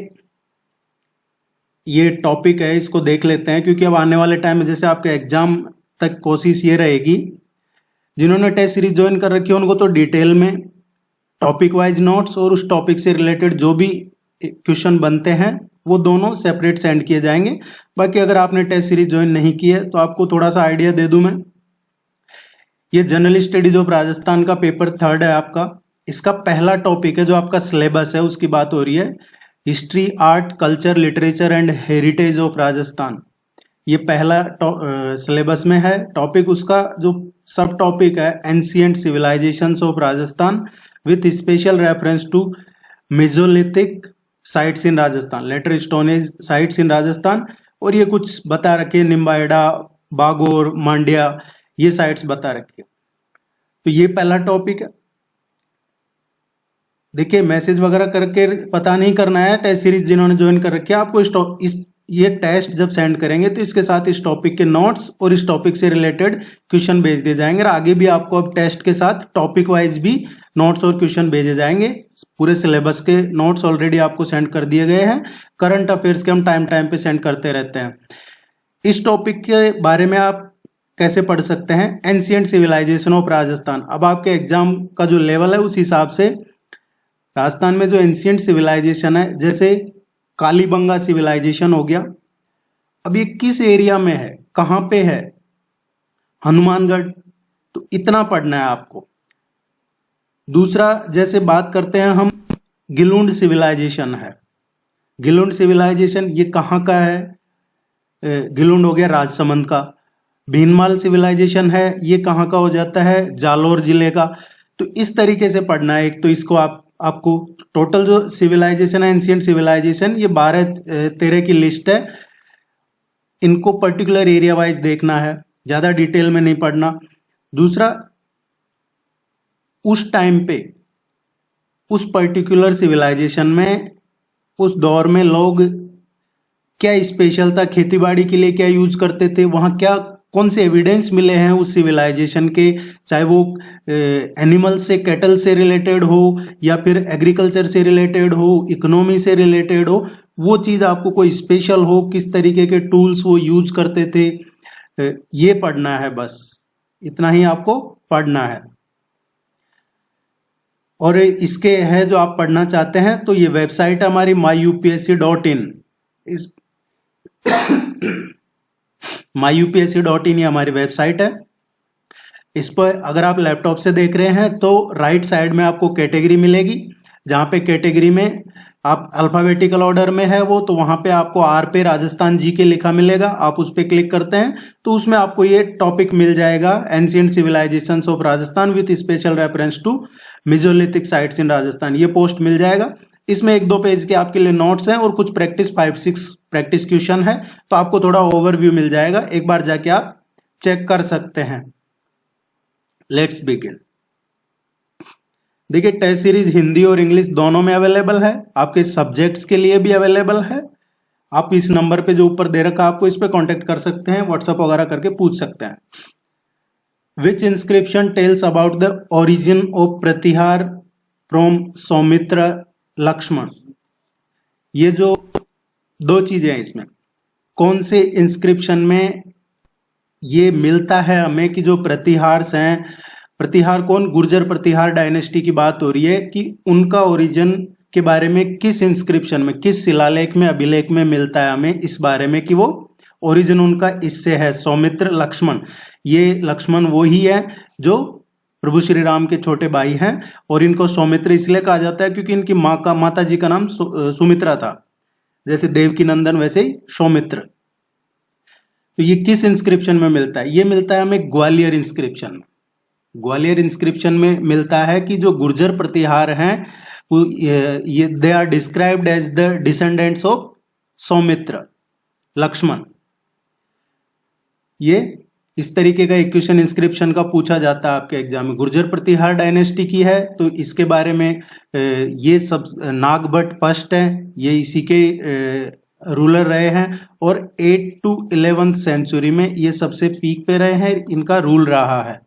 S1: ये टॉपिक है, इसको देख लेते हैं, क्योंकि अब आने वाले टाइम में जैसे आपके एग्जाम तक कोशिश ये रहेगी, जिन्होंने टेस्ट सीरीज ज्वाइन कर रखी है उनको तो डिटेल में टॉपिक वाइज नोट्स और उस टॉपिक से रिलेटेड जो भी क्वेश्चन बनते हैं वो दोनों सेपरेट सेंड किए जाएंगे। बाकी अगर आपने टेस्ट सीरीज ज्वाइन नहीं की है तो आपको थोड़ा सा आइडिया दे दूं मैं। ये जनरल स्टडीज ऑफ राजस्थान का पेपर 3rd है आपका। इसका पहला टॉपिक है जो आपका सिलेबस है, उसकी बात हो रही है, history, art, culture, literature and heritage of Rajasthan. ये पहला सिलेबस में है टॉपिक। उसका जो सब टॉपिक है, ancient civilisations of Rajasthan with special reference to Mesolithic sites in Rajasthan, later stone age sites in Rajasthan. और ये कुछ बता रखे, निम्बाहेड़ा, बागोर, मांड्या, ये साइट्स बता रखी है। तो ये पहला टॉपिक है। देखिए, मैसेज वगैरह करके पता नहीं करना है। टेस्ट सीरीज जिन्होंने ज्वाइन कर रखी है, आपको ये टेस्ट जब सेंड करेंगे तो इसके साथ इस टॉपिक के नोट्स और इस टॉपिक से रिलेटेड क्वेश्चन भेज दिए जाएंगे। और आगे भी आपको अब टेस्ट के साथ टॉपिक वाइज भी नोट्स और क्वेश्चन भेजे जाएंगे। पूरे सिलेबस के नोट्स ऑलरेडी आपको सेंड कर दिए गए हैं। करंट अफेयर्स के हम टाइम टाइम पे सेंड करते रहते हैं। इस टॉपिक के बारे में आप कैसे पढ़ सकते हैं, एंशियंट सिविलाइजेशन ऑफ राजस्थान। अब आपके एग्जाम का जो लेवल है उस हिसाब से राजस्थान में जो एंशियंट सिविलाइजेशन है, जैसे कालीबंगा सिविलाइजेशन हो गया, अब ये किस एरिया में है, कहाँ पे है, हनुमानगढ़, तो इतना पढ़ना है आपको। दूसरा जैसे बात करते हैं हम, गिलुंड सिविलाइजेशन है, गिलुंड सिविलाइजेशन ये कहाँ का है, गिलुंड हो गया राजसमंद का। भीनमाल सिविलाइजेशन है, ये कहाँ का हो जाता है, जालोर जिले का। तो इस तरीके से पढ़ना है। एक तो इसको आपको टोटल जो सिविलाइजेशन है, एंशियंट सिविलाइजेशन, ये 12-13 की लिस्ट है, इनको पर्टिकुलर एरिया वाइज देखना है, ज्यादा डिटेल में नहीं पढ़ना। दूसरा, उस टाइम पे उस पर्टिकुलर सिविलाइजेशन में उस दौर में लोग क्या स्पेशल था, खेतीबाड़ी के लिए क्या यूज करते थे, वहां क्या कौन से एविडेंस मिले हैं उस सिविलाइजेशन के, चाहे वो एनिमल से, कैटल से रिलेटेड हो या फिर एग्रीकल्चर से रिलेटेड हो, इकोनॉमी से रिलेटेड हो, वो चीज आपको कोई स्पेशल हो, किस तरीके के टूल्स वो यूज करते थे, ये पढ़ना है। बस इतना ही आपको पढ़ना है। और इसके है जो आप पढ़ना चाहते हैं तो ये वेबसाइट है हमारी myupsc.in। इस myupsc.in ये हमारी वेबसाइट है। इस पर अगर आप लैपटॉप से देख रहे हैं तो राइट साइड में आपको कैटेगरी मिलेगी, जहां पे कैटेगरी में आप अल्फाबेटिकल ऑर्डर में है वो, तो वहां पे आपको आर पे राजस्थान जी के लिखा मिलेगा। आप उस पर क्लिक करते हैं तो उसमें आपको ये टॉपिक मिल जाएगा, ancient civilisations of Rajasthan with special reference to Mesolithic sites in Rajasthan, ये पोस्ट मिल जाएगा। इसमें 1-2 पेज के आपके लिए नोट्स हैं और कुछ प्रैक्टिस 5-6 प्रैक्टिस क्वेश्चन है, तो आपको थोड़ा ओवरव्यू मिल जाएगा, एक बार जाके आप चेक कर सकते हैं। Let's begin. देखिए, टेस्ट सीरीज हिंदी और इंग्लिश दोनों में अवेलेबल है, आपके सब्जेक्ट्स के लिए भी अवेलेबल है। आप इस नंबर पे जो ऊपर दे रखा है आपको इस पे कांटेक्ट कर सकते हैं, व्हाट्सएप वगैरह करके पूछ सकते हैं। Which inscription tells about the origin of Pratihar from Saumitra Lakshman. ये जो 2 चीजें हैं इसमें, कौन से इंस्क्रिप्शन में ये मिलता है हमें कि जो प्रतिहार्स हैं, प्रतिहार कौन, गुर्जर प्रतिहार डायनेस्टी की बात हो रही है, कि उनका ओरिजिन के बारे में किस इंस्क्रिप्शन में, किस शिलालेख में, अभिलेख में मिलता है हमें इस बारे में कि वो ओरिजिन उनका इससे है। सौमित्र लक्ष्मण, ये लक्ष्मण वो ही है जो प्रभु श्री राम के छोटे भाई हैं, और इनको सौमित्र इसलिए कहा जाता है क्योंकि इनकी माता जी का नाम सुमित्रा था, जैसे देवकी नंदन वैसे ही सौमित्र। तो ये किस इंस्क्रिप्शन में मिलता है, ये मिलता है हमें ग्वालियर इंस्क्रिप्शन में। ग्वालियर इंस्क्रिप्शन में मिलता है कि जो गुर्जर प्रतिहार हैं ये they are described as the descendants of Saumitra Lakshman. ये इस तरीके का एक क्वेश्चन इंस्क्रिप्शन का पूछा जाता है आपके एग्जाम में। गुर्जर प्रतिहार डायनेस्टी की है तो इसके बारे में ये सब नागभट्ट फर्स्ट है, ये इसी के रूलर रहे हैं, और 8 to 11th सेंचुरी में ये सबसे पीक पे रहे हैं, इनका रूल रहा है।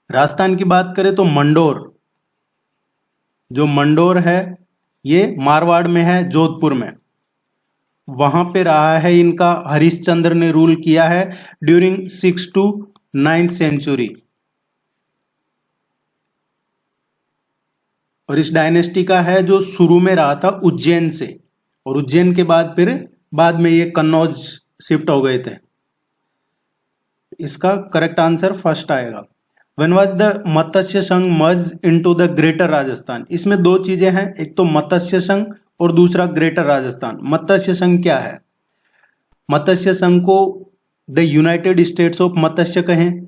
S1: राजस्थान की बात करें तो मंडोर, जो मंडोर है ये मारवाड़ में है, जोधपुर में, वहां पे रहा है इनका, हरिश्चंद्र ने रूल किया है ड्यूरिंग 6 to 9th सेंचुरी। और इस डायनेस्टी का है जो शुरू में रहा था उज्जैन से, और उज्जैन के बाद फिर बाद में ये कन्नौज शिफ्ट हो गए थे। इसका करेक्ट आंसर फर्स्ट आएगा। When was the मत्स्य संघ merged into the greater Rajasthan. इसमें 2 चीजें हैं, एक तो मत्स्य संघ और दूसरा ग्रेटर राजस्थान। मत्स्य संघ क्या है, मत्स्य संघ को द यूनाइटेड स्टेट्स ऑफ मत्स्य कहें,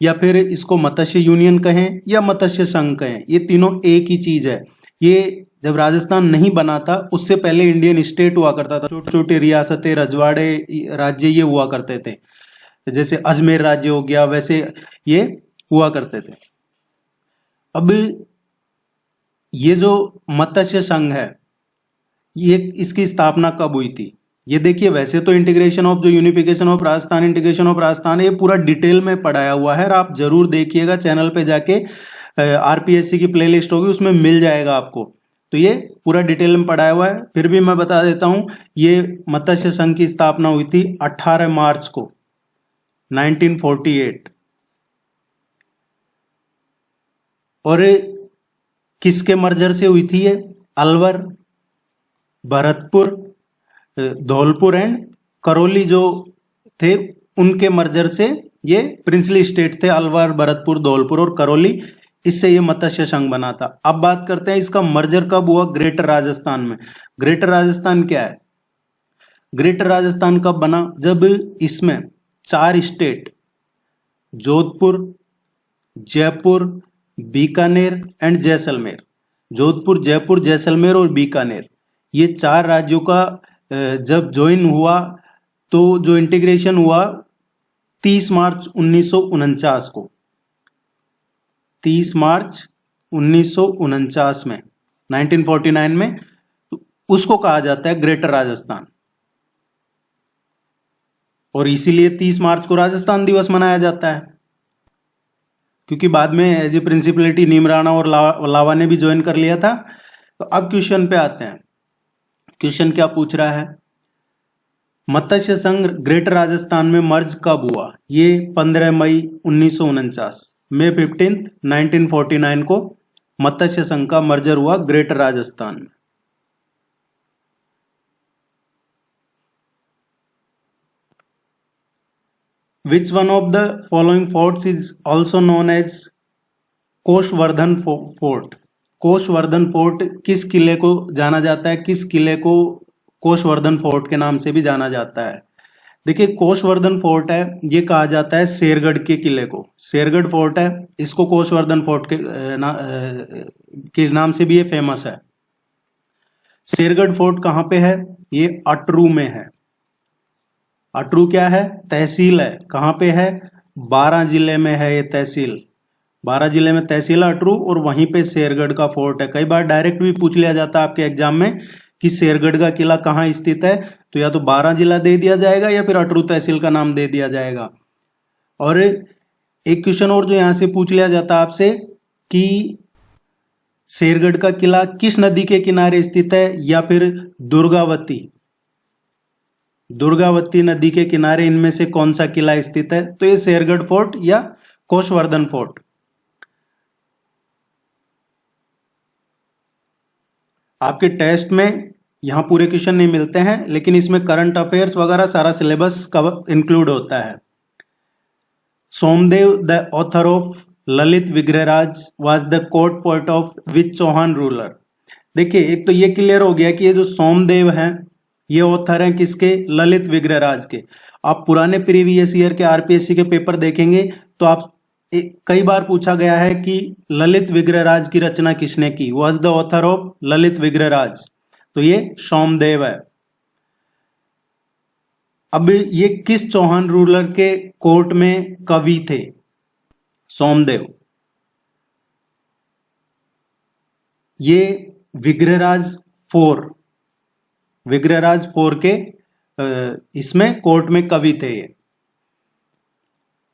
S1: या फिर इसको मत्स्य यूनियन कहें, या मत्स्य संघ कहें, ये तीनों एक ही चीज है। ये जब राजस्थान नहीं बना था उससे पहले इंडियन स्टेट हुआ करता था, छोटे छोटे रियासतें, रजवाड़े, राज्य ये हुआ करते थे, जैसे अजमेर राज्य हो गया, वैसे ये हुआ करते थे। अब ये जो मत्स्य संघ है ये इसकी स्थापना कब हुई थी, ये देखिए। वैसे तो इंटीग्रेशन ऑफ जो unification of Rajasthan, integration of Rajasthan, ये पूरा डिटेल में पढ़ाया हुआ है, और आप जरूर देखिएगा, चैनल पे जाके आरपीएससी की प्लेलिस्ट होगी उसमें मिल जाएगा आपको। तो ये पूरा डिटेल में पढ़ाया हुआ है, फिर भी मैं बता देता हूं। ये मत्स्य संघ की स्थापना हुई थी 18 मार्च को 1948। और किसके मर्जर से हुई थी ये? अलवर, भरतपुर, धौलपुर एंड करौली जो थे उनके मर्जर से ये प्रिंसली स्टेट थे, अलवर, भरतपुर, धौलपुर और करौली, इससे ये मत्स्य संघ बना था। अब बात करते हैं इसका मर्जर कब हुआ ग्रेटर राजस्थान में। ग्रेटर राजस्थान क्या है? ग्रेटर राजस्थान कब बना? जब इसमें 4 स्टेट जोधपुर, जयपुर, बीकानेर एंड जैसलमेर, जोधपुर, जयपुर, जैसलमेर और बीकानेर, ये 4 राज्यों का जब ज्वाइन हुआ तो जो इंटीग्रेशन हुआ 30 मार्च 1949 को, 30 मार्च 1949 में, 1949 में, उसको कहा जाता है ग्रेटर राजस्थान। और इसीलिए 30 मार्च को राजस्थान दिवस मनाया जाता है, क्योंकि बाद में एज ए प्रिंसिपलिटी नीम राणा और लावा ने भी ज्वाइन कर लिया था। तो अब क्वेश्चन पे आते हैं। क्वेश्चन क्या पूछ रहा है? मत्स्य संघ ग्रेटर राजस्थान में मर्ज कब हुआ? ये 15 मई 1949, मई 15, 1949 को मत्स्य संघ का मर्जर हुआ ग्रेटर राजस्थान में। Which one of the following forts is also known as Koshvardhan fort? Koshvardhan fort किस किले को जाना जाता है? किस किले को कोशवर्धन फोर्ट के नाम से भी जाना जाता है? देखिए, कोशवर्धन फोर्ट है, ये कहा जाता है शेरगढ़ के किले को। शेरगढ़ फोर्ट है, इसको कोशवर्धन फोर्ट के नाम से भी ये फेमस है। शेरगढ़ फोर्ट कहाँ पे है? ये अटरू में है। अटरू क्या है? तहसील है। कहाँ पे है? 12 जिले में है ये तहसील। 12 जिले में तहसील है अटरू, और वहीं पे शेरगढ़ का फोर्ट है। कई बार डायरेक्ट भी पूछ लिया जाता है आपके एग्जाम में कि शेरगढ़ का किला कहाँ स्थित है, तो या तो 12 जिला दे दिया जाएगा या फिर अटरू तहसील का नाम दे दिया जाएगा। और एक क्वेश्चन और जो यहां से पूछ लिया जाता है आपसे कि शेरगढ़ का किला किस नदी के किनारे स्थित है, या फिर दुर्गावती नदी के किनारे इनमें से कौन सा किला स्थित है? तो ये शेरगढ़ फोर्ट या कोशवर्धन फोर्ट। आपके टेस्ट में यहां पूरे क्वेश्चन नहीं मिलते हैं, लेकिन इसमें करंट अफेयर्स वगैरह सारा सिलेबस कवर इंक्लूड होता है। Somdev the author of Lalit Vigraharaj was the court poet of which Chauhan ruler? देखिए, एक तो ये क्लियर हो गया कि ये जो सोमदेव हैं ये ऑथर हैं किसके? ललित विग्रहराज के। आप पुराने प्रीवियस ईयर के आरपीएससी के पेपर देखेंगे तो आप कई बार पूछा गया है कि ललित विग्रहराज की रचना किसने की? Was the author of Lalit Vigraharaj, तो ये सोमदेव है। अब ये किस चौहान रूलर के कोर्ट में कवि थे? सोमदेव। ये विग्रहराज 4 के इसमें कोर्ट में कवि थे। ये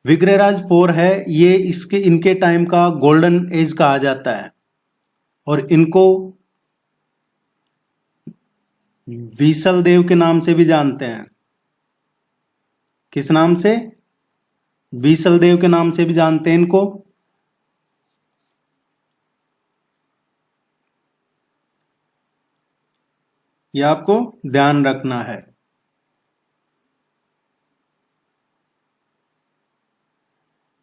S1: विग्रहराज 4 है, ये इनके टाइम का गोल्डन एज कहा जाता है, और इनको बीसल देव के नाम से भी जानते हैं। किस नाम से? बीसल देव के नाम से भी जानते हैं इनको। यह आपको ध्यान रखना है।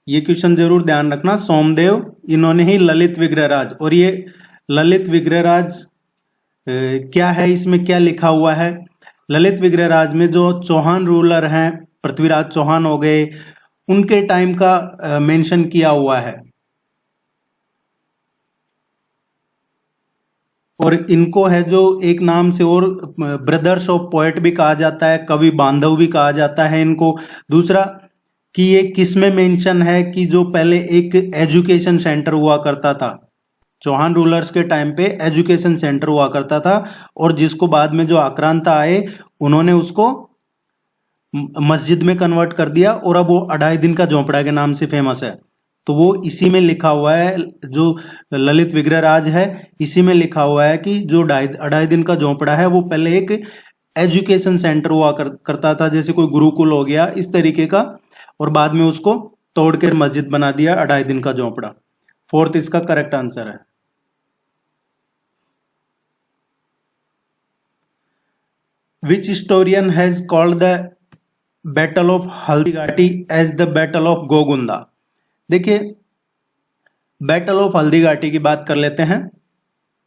S1: ये क्वेश्चन जरूर ध्यान रखना। सोमदेव, इन्होंने ही ललित विग्रहराज, और ये ललित विग्रहराज क्या है, इसमें क्या लिखा हुआ है? ललित विग्रहराज में जो चौहान रूलर हैं, पृथ्वीराज चौहान हो गए, उनके टाइम का मेंशन किया हुआ है। और इनको है जो एक नाम से और ब्रदर्स ऑफ पोएट भी कहा जाता है, कवि बांधव भी कहा जाता है इनको। दूसरा कि ये किसमें मेंशन है कि जो पहले एक एजुकेशन सेंटर हुआ करता था, चौहान रूलर्स के टाइम पे एजुकेशन सेंटर हुआ करता था, और जिसको बाद में जो आक्रांता आए उन्होंने उसको मस्जिद में कन्वर्ट कर दिया, और अब वो 2.5 दिन का झोंपड़ा के नाम से फेमस है। तो वो इसी में लिखा हुआ है, जो ललित विग्रहराज है इसी में लिखा हुआ है कि जो 2.5 दिन का झोंपड़ा है वो पहले एक एजुकेशन सेंटर हुआ करता था, जैसे कोई गुरुकुल हो गया, इस तरीके का। और बाद में उसको तोड़ कर मस्जिद बना दिया 2.5 दिन का झोंपड़ा। फोर्थ इसका करेक्ट आंसर है। Which historian has called the battle of Haldighati as the battle of Gogunda? देखिए, बैटल ऑफ हल्दीघाटी की बात कर लेते हैं।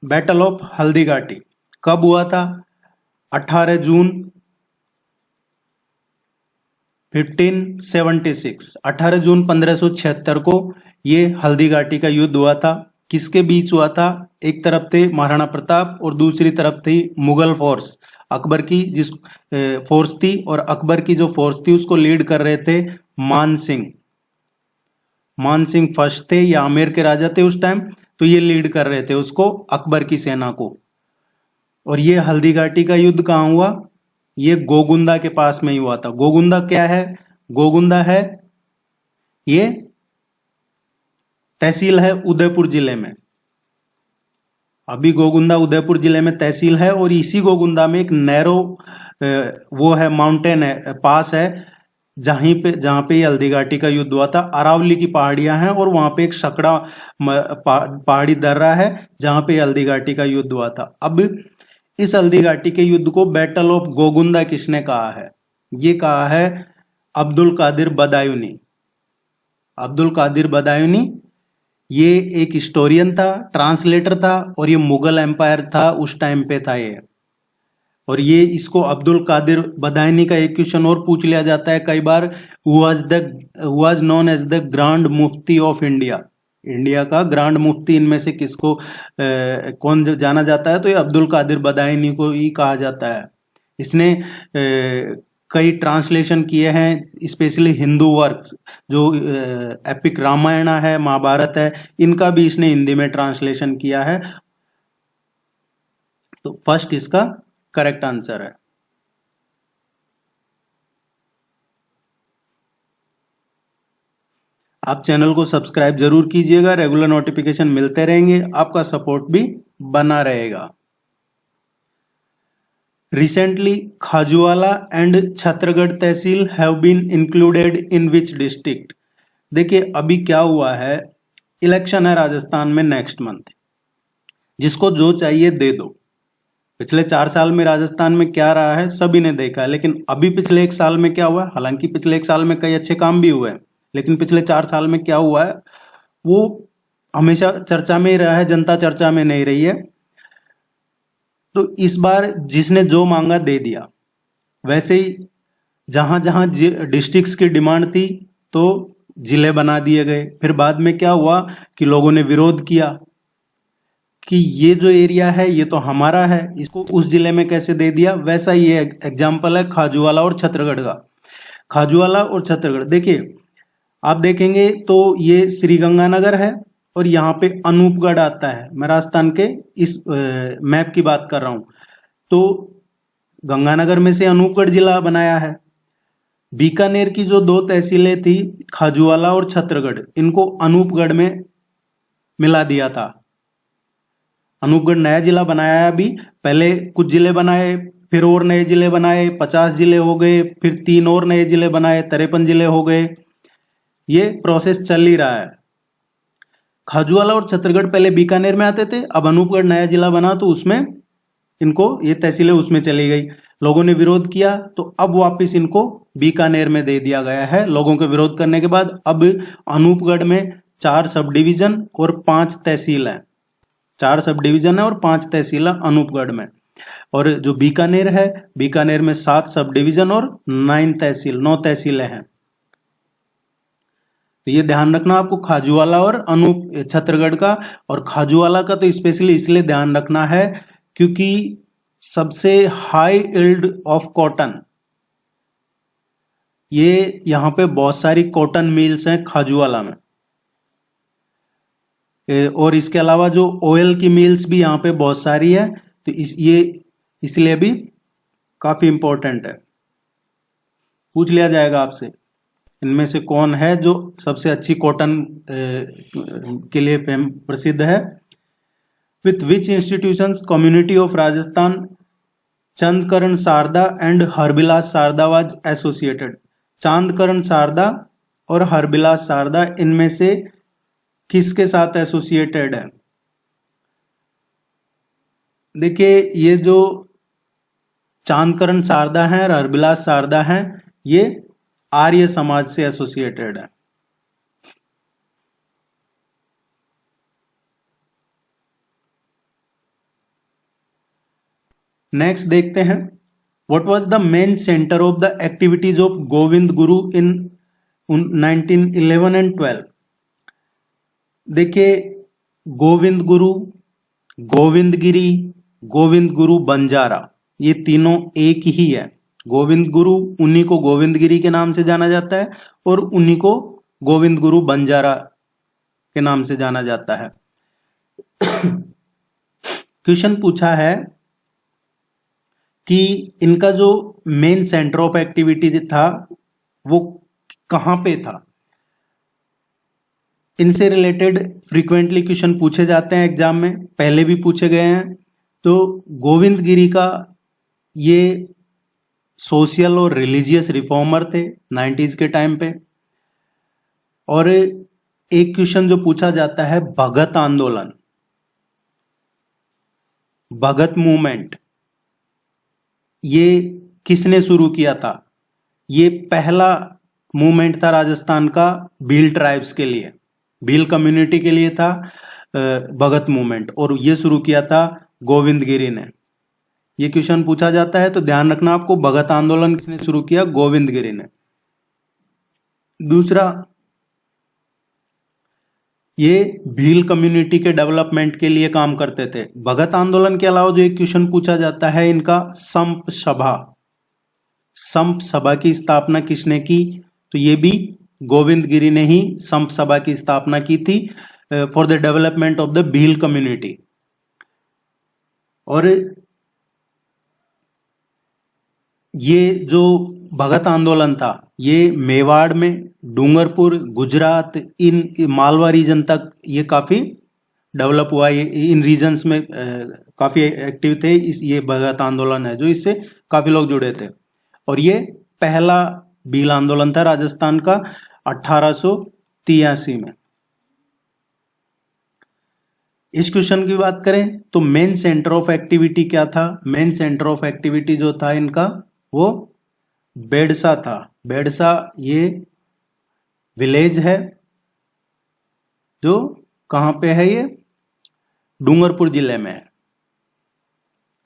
S1: बैटल ऑफ हल्दीघाटी कब हुआ था? 18 जून 1576, 18 जून 1576 को ये हल्दीघाटी का युद्ध हुआ था। किसके बीच हुआ था? एक तरफ थे महाराणा प्रताप और दूसरी तरफ थी मुगल फोर्स, अकबर की जिस फोर्स थी, और अकबर की जो फोर्स थी उसको लीड कर रहे थे मान सिंह। मान सिंह फर्स्ट थे, या आमेर के राजा थे उस टाइम, तो ये लीड कर रहे थे उसको, अकबर की सेना को। और ये हल्दीघाटी का युद्ध कहाँ हुआ? ये गोगुंदा के पास में ही हुआ था। गोगुंदा क्या है? गोगुंदा है ये तहसील है उदयपुर जिले में। अभी गोगुंदा उदयपुर जिले में तहसील है, और इसी गोगुंदा में एक नैरो वो है, माउंटेन है, पास है, जहां पे हल्दीघाटी का युद्ध हुआ था। अरावली की पहाड़ियां हैं और वहां पे एक सकड़ा पहाड़ी दर्रा है जहां पे हल्दीघाटी का युद्ध हुआ था। अब इस हल्दीघाटी के युद्ध को बैटल ऑफ गोगुंदा किसने कहा है? ये कहा है अब्दुल कादिर बदायूनी। अब्दुल कादिर बदायूनी ये एक हिस्टोरियन था, ट्रांसलेटर था, और ये मुगल एम्पायर था उस टाइम पे था ये। और ये इसको अब्दुल कादिर बदायूनी का एक क्वेश्चन और पूछ लिया जाता है कई बार, was known as the grand mufti of India. India का ग्रांड मुफ्ती इनमें से किसको कौन जाना जाता है? तो ये अब्दुल कादिर बदायूनी को ही कहा जाता है। इसने कई ट्रांसलेशन किए हैं, स्पेशली हिंदू वर्क्स जो एपिक रामायण है, महाभारत है, इनका भी इसने हिंदी में ट्रांसलेशन किया है। तो फर्स्ट इसका करेक्ट आंसर है। आप चैनल को सब्सक्राइब जरूर कीजिएगा, रेगुलर नोटिफिकेशन मिलते रहेंगे, आपका सपोर्ट भी बना रहेगा। Recently Khajuwala and Chhatargarh tehsil have been included in which district? देखिए, अभी क्या हुआ है, इलेक्शन है राजस्थान में नेक्स्ट मंथ, जिसको जो चाहिए दे दो। पिछले 4 साल में राजस्थान में क्या रहा है सभी ने देखा है, लेकिन अभी पिछले 1 साल में क्या हुआ है? हालांकि पिछले 1 साल में कई अच्छे काम भी हुए हैं, लेकिन पिछले 4 साल में क्या हुआ है वो हमेशा चर्चा में ही रहा है, जनता चर्चा में नहीं रही है। तो इस बार जिसने जो मांगा दे दिया। वैसे ही जहां जहां डिस्ट्रिक्ट्स की डिमांड थी तो जिले बना दिए गए। फिर बाद में क्या हुआ कि लोगों ने विरोध किया कि ये जो एरिया है ये तो हमारा है, इसको उस जिले में कैसे दे दिया। वैसा ही ये एग्जाम्पल है खाजूवाला और छत्तरगढ़ का। खाजूवाला और छत्तरगढ़ देखिए, आप देखेंगे तो ये श्रीगंगानगर है और यहाँ पे अनूपगढ़ आता है। मैं राजस्थान के इस मैप की बात कर रहा हूं। तो गंगानगर में से अनूपगढ़ जिला बनाया है। बीकानेर की जो 2 तहसीलें थी खाजूवाला और छत्तरगढ़, इनको अनूपगढ़ में मिला दिया था। अनूपगढ़ नया जिला बनाया है। अभी पहले कुछ जिले बनाए, फिर और नए जिले बनाए, 50 जिले हो गए, फिर 3 और नए जिले बनाए, 53 जिले हो गए। ये प्रोसेस चल ही रहा है। खाजूवाला और छत्तरगढ़ पहले बीकानेर में आते थे, अब अनूपगढ़ नया जिला बना तो उसमें इनको ये तहसीलें उसमें चली गई। लोगों ने विरोध किया तो अब वापस इनको बीकानेर में दे दिया गया है। लोगों के विरोध करने के बाद अब अनूपगढ़ में 4 सब डिवीजन और 5 तहसील है। 4 सब डिवीजन है और 5 तहसील है अनूपगढ़ में। और जो बीकानेर है, बीकानेर में 7 सब डिवीजन और 9 तहसीलें हैं। तो ये ध्यान रखना आपको खाजूवाला और छत्तरगढ़ का। और खाजूवाला का तो स्पेशली इसलिए ध्यान रखना है क्योंकि सबसे हाई यील्ड ऑफ कॉटन, ये यहाँ पे बहुत सारी कॉटन मिल्स हैं खाजूवाला में। और इसके अलावा जो ऑयल की मिल्स भी यहाँ पे बहुत सारी है। तो ये इसलिए भी काफी इंपॉर्टेंट है। पूछ लिया जाएगा आपसे इनमें से कौन है जो सबसे अच्छी कॉटन के लिए प्रसिद्ध है। With which institutions community of Rajasthan Chandkaran Sharda and Harbilas Sharda was associated? Chandkaran Sharda और हरबिलास शारदा इनमें से किसके साथ एसोसिएटेड है? देखिए, ये जो चांदकरण शारदा है और हरबिलास शारदा है, ये आर्य समाज से एसोसिएटेड है। नेक्स्ट देखते हैं, what was the main centre of the activities of Govind Guru in 1911 and 12? देखिए, गोविंद गुरु, गोविंद गिरी, गोविंद गुरु बंजारा, ये तीनों एक ही है। गोविंद गुरु, उन्हीं को गोविंद गिरी के नाम से जाना जाता है और उन्हीं को गोविंद गुरु बंजारा के नाम से जाना जाता है। क्वेश्चन पूछा है कि इनका जो मेन सेंटर ऑफ एक्टिविटी था वो कहां पे था। इनसे रिलेटेड फ्रीक्वेंटली क्वेश्चन पूछे जाते हैं एग्जाम में, पहले भी पूछे गए हैं। तो गोविंद गिरी का ये सोशल और रिलीजियस रिफॉर्मर थे 90s के टाइम पे। और एक क्वेश्चन जो पूछा जाता है, भगत आंदोलन, भगत मूवमेंट, ये किसने शुरू किया था? ये पहला मूवमेंट था राजस्थान का भील ट्राइब्स के लिए, भील कम्युनिटी के लिए था भगत मूवमेंट, और ये शुरू किया था गोविंद गिरी ने। ये क्वेश्चन पूछा जाता है तो ध्यान रखना आपको, भगत आंदोलन किसने शुरू किया? गोविंद गिरी ने। दूसरा, ये भील कम्युनिटी के डेवलपमेंट के लिए काम करते थे। भगत आंदोलन के अलावा जो एक क्वेश्चन पूछा जाता है इनका, संप सभा, संप सभा की स्थापना किसने की? तो ये भी गोविंद गिरी ने ही संप सभा की स्थापना की थी for the development of the Bhil community. और ये जो भगत आंदोलन था ये मेवाड़ में, डूंगरपुर, गुजरात, इन मालवा रीजन तक ये काफी डेवलप हुआ। ये इन रीजन्स में काफी एक्टिव थे। ये भगत आंदोलन है जो इससे काफी लोग जुड़े थे। और ये पहला भील आंदोलन था राजस्थान का 1883 में। इस क्वेश्चन की बात करें तो मेन सेंटर ऑफ एक्टिविटी क्या था? मेन सेंटर ऑफ एक्टिविटी जो था इनका वो बेडसा था। बेडसा ये विलेज है जो कहां पे है? ये डूंगरपुर जिले में है।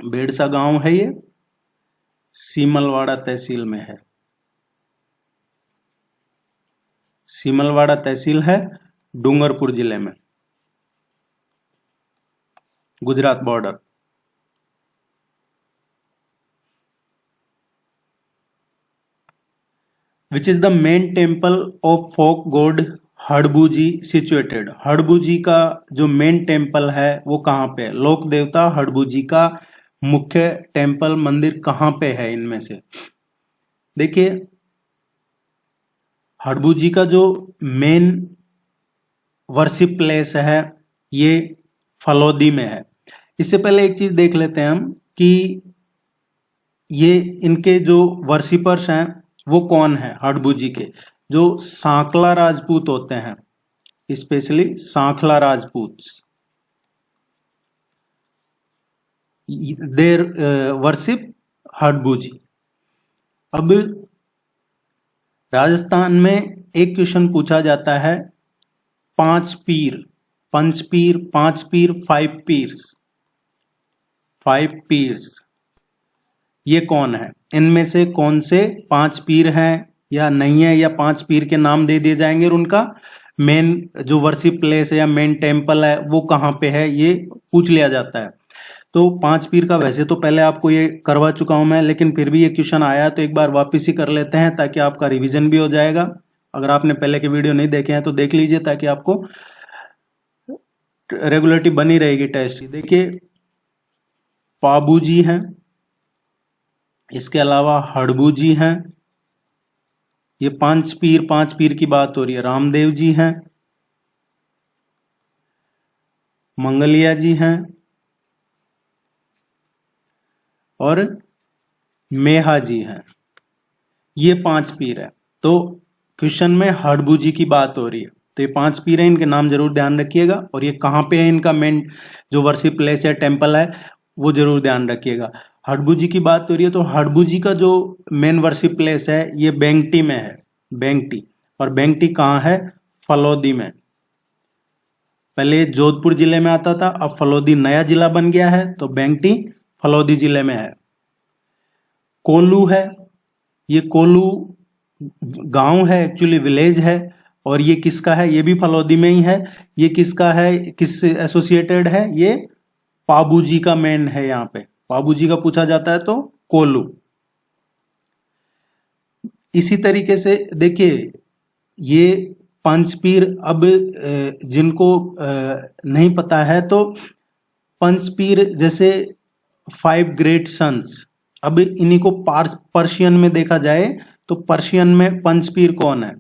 S1: बेडसा गांव है, ये सीमलवाड़ा तहसील में है। सीमलवाड़ा तहसील है डूंगरपुर जिले में, Gujarat border. Which is the main temple of folk god Harbuji situated? Harbuji का जो मेन टेम्पल है वो कहां पे है? लोक देवता हड़बूजी का मुख्य टेम्पल, मंदिर कहां पे है इनमें से? देखिए, हड़बूजी का जो मेन वर्शिप प्लेस है ये फलोदी में है। इससे पहले एक चीज देख लेते हैं हम कि ये इनके जो वर्शिपर्स हैं वो कौन है हड़बूजी के? जो सांकला राजपूत होते हैं, स्पेशली सांखला राजपूत, देर वर्शिप हड़बूजी। अब राजस्थान में एक क्वेश्चन पूछा जाता है, पांच पीर, पंचपीर, पांच पीर, फाइव पीर्स, फाइव पीर्स, ये कौन है? इनमें से कौन से पांच पीर हैं या नहीं है, या पांच पीर के नाम दे दिए जाएंगे और उनका मेन जो वर्शिप प्लेस है या मेन टेम्पल है वो कहाँ पे है, ये पूछ लिया जाता है। तो पांच पीर का वैसे तो पहले आपको ये करवा चुका हूं मैं, लेकिन फिर भी ये क्वेश्चन आया तो एक बार वापस ही कर लेते हैं ताकि आपका रिवीजन भी हो जाएगा। अगर आपने पहले के वीडियो नहीं देखे हैं तो देख लीजिए ताकि आपको रेगुलरिटी बनी रहेगी टेस्ट की। देखिए, पाबू जी हैं, इसके अलावा हड़बू जी हैं, ये पांच पीर की बात हो रही है। रामदेव जी हैं, मंगलिया जी हैं और मेहा जी हैं। ये पांच पीर है। तो क्वेश्चन में हडबूजी की बात हो रही है, तो ये 5 पीर हैं, इनके नाम जरूर ध्यान रखिएगा। और ये कहाँ पे है, इनका मेन जो वर्शिप प्लेस या टेम्पल है वो जरूर ध्यान रखिएगा। हडबूजी की बात हो रही है, तो हडबूजी का जो मेन वर्शिप प्लेस है ये बेंगटी में है, बेंगटी। और बेंगटी कहाँ है, फलोदी में। पहले जोधपुर जिले में आता था, अब फलोदी नया जिला बन गया है, तो बेंगटी फलोदी जिले में है। कोल्लू है, ये कोल्लू गांव है, एक्चुअली विलेज है। और ये किसका है, ये भी फलोदी में ही है। ये किसका है, किस एसोसिएटेड है, ये पाबूजी का मेन है। यहाँ पे पाबूजी का पूछा जाता है तो कोल्लू। इसी तरीके से देखिए, ये पंचपीर, अब जिनको नहीं पता है तो पंचपीर जैसे 5 ग्रेट सन्स, अब इन्हीं को पर्शियन में देखा जाए तो पर्शियन में पंचपीर कौन है।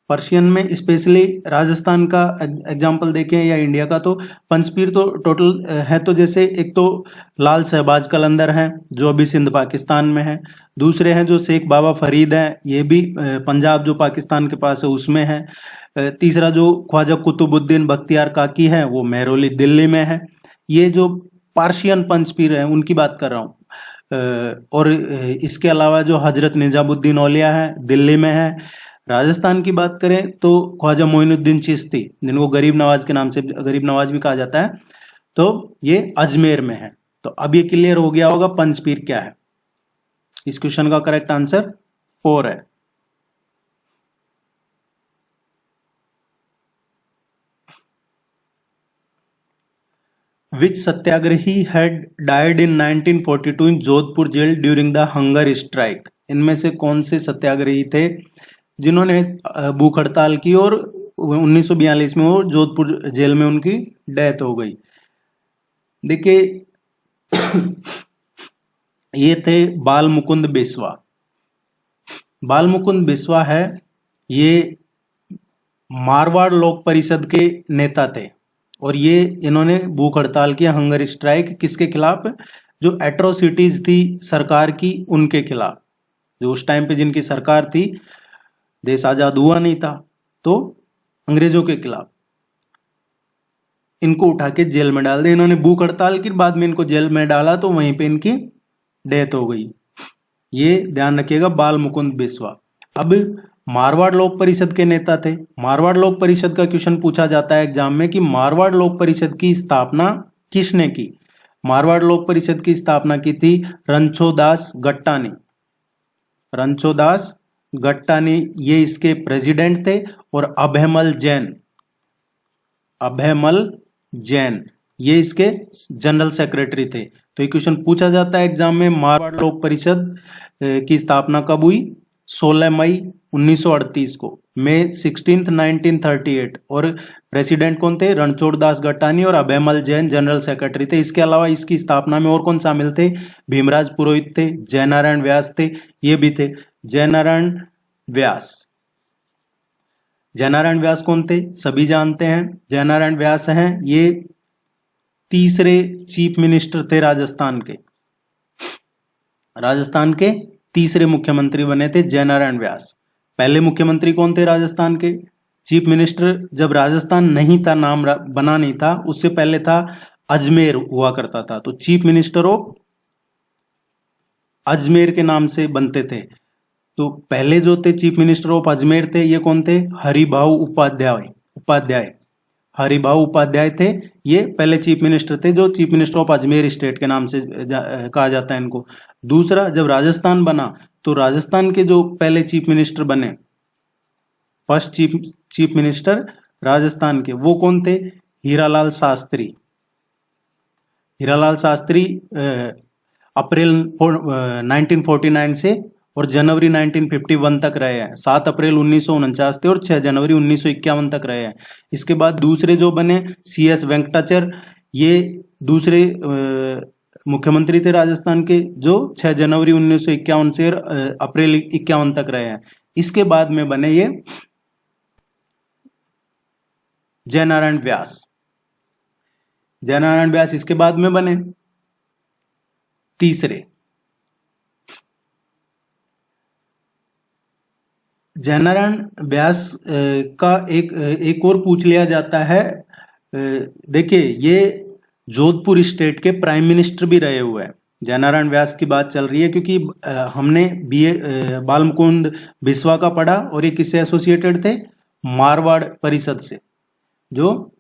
S1: पर्शियन में स्पेशली राजस्थान का एग्जांपल देखें या इंडिया का, तो पंचपीर तो टोटल है। तो जैसे एक तो लाल शहबाज कलंदर हैं जो अभी सिंध पाकिस्तान में है। दूसरे हैं जो शेख बाबा फरीद हैं, ये भी पंजाब जो पाकिस्तान के पास है उसमें है। तीसरा जो ख्वाजा कुतुबुद्दीन बख्तियार काकी है वो महरौली दिल्ली में है। ये जो पार्शियन पंचपीर है उनकी बात कर रहा हूँ। और इसके अलावा जो हजरत निजामुद्दीन औलिया है दिल्ली में है। राजस्थान की बात करें तो ख्वाजा मोइनुद्दीन चिश्ती, जिनको गरीब नवाज के नाम से गरीब नवाज भी कहा जाता है, तो ये अजमेर में है। तो अब ये क्लियर हो गया होगा पंचपीर क्या है। इस क्वेश्चन का करेक्ट आंसर 4 है। Which Satyagrahi had died in 1942 in Jodhpur jail during the hunger strike. इनमें से कौन से सत्याग्रही थे जिन्होंने भूख हड़ताल की और 1942 में वो जोधपुर जेल में उनकी डेथ हो गई। देखिए ये थे बाल मुकुंद बिस्वा। बाल मुकुंद बिस्वा है, ये मारवाड़ लोक परिषद के नेता थे। और ये इन्होंने भूख हड़ताल किया, हंगर स्ट्राइक, किसके खिलाफ, जो एट्रोसिटीज थी सरकार की उनके खिलाफ। जो उस टाइम पे जिनकी सरकार थी, देश आजाद हुआ नहीं था, तो अंग्रेजों के खिलाफ इनको उठा के जेल में डाल दिया। इन्होंने भूख हड़ताल की, बाद में इनको जेल में डाला तो वहीं पे इनकी डेथ हो गई। ये ध्यान रखिएगा, बाल मुकुंद बिस्वा। अब मारवाड़ लोक परिषद के नेता थे। मारवाड़ लोक परिषद का क्वेश्चन पूछा जाता है एग्जाम में कि मारवाड़ लोक परिषद की स्थापना किसने की। मारवाड़ लोक परिषद की स्थापना की थी रणछोदास गट्टा ने। रणछोदास गट्टा ने, ये इसके प्रेसिडेंट थे। और अभयमल जैन, अभयमल जैन ये इसके जनरल सेक्रेटरी थे। तो ये क्वेश्चन पूछा जाता है एग्जाम में, मारवाड़ लोक परिषद की स्थापना कब हुई, 16 मई 1938 को, मई 16 1938। और प्रेसिडेंट कौन थे, रणछोड़दास गट्टानी और अभयमल जैन जनरल सेक्रेटरी थे। इसके अलावा इसकी स्थापना में और कौन शामिल थे, भीमराज पुरोहित थे, जयनारायण व्यास थे, ये भी थे। जयनारायण व्यास, जयनारायण व्यास कौन थे, सभी जानते हैं। जयनारायण व्यास हैं ये तीसरे चीफ मिनिस्टर थे राजस्थान के। राजस्थान के तीसरे मुख्यमंत्री बने थे जयनारायण व्यास। पहले मुख्यमंत्री कौन थे राजस्थान के, चीफ मिनिस्टर जब राजस्थान नहीं था, नाम बना नहीं था, उससे पहले था अजमेर हुआ करता था, तो चीफ मिनिस्टर ऑफ अजमेर के नाम से बनते थे। तो पहले जो थे चीफ मिनिस्टर ऑफ अजमेर थे, ये कौन थे, हरिभाऊ उपाध्याय। हरिभाऊ उपाध्याय थे, ये पहले चीफ मिनिस्टर थे, जो chief minister of Ajmer state के नाम से कहा जाता है इनको। दूसरा, जब राजस्थान बना तो राजस्थान के जो पहले चीफ मिनिस्टर बने, फर्स्ट चीफ मिनिस्टर राजस्थान के, वो कौन थे, हीरालाल शास्त्री। हीरालाल शास्त्री अप्रैल 1949 से और जनवरी 1951 तक रहे हैं। 7 अप्रैल 1949 थे और 6 जनवरी 1951 तक रहे हैं। इसके बाद दूसरे जो बने CS वेंकटाचर, ये दूसरे मुख्यमंत्री थे राजस्थान के, जो 6 जनवरी 1951 से अप्रैल 51 तक रहे हैं। इसके बाद में बने ये जयनारायण व्यास। जयनारायण व्यास इसके बाद में बने तीसरे। जयनारायण व्यास का एक और पूछ लिया जाता है। देखिए, ये जोधपुर स्टेट के प्राइम मिनिस्टर भी रहे हुए हैं। जयनारायण व्यास की बात चल रही है क्योंकि हमने बीए बालमुकुंद बिस्वा का पढ़ा, और ये किससे एसोसिएटेड थे? मारवाड़ परिषद से, जो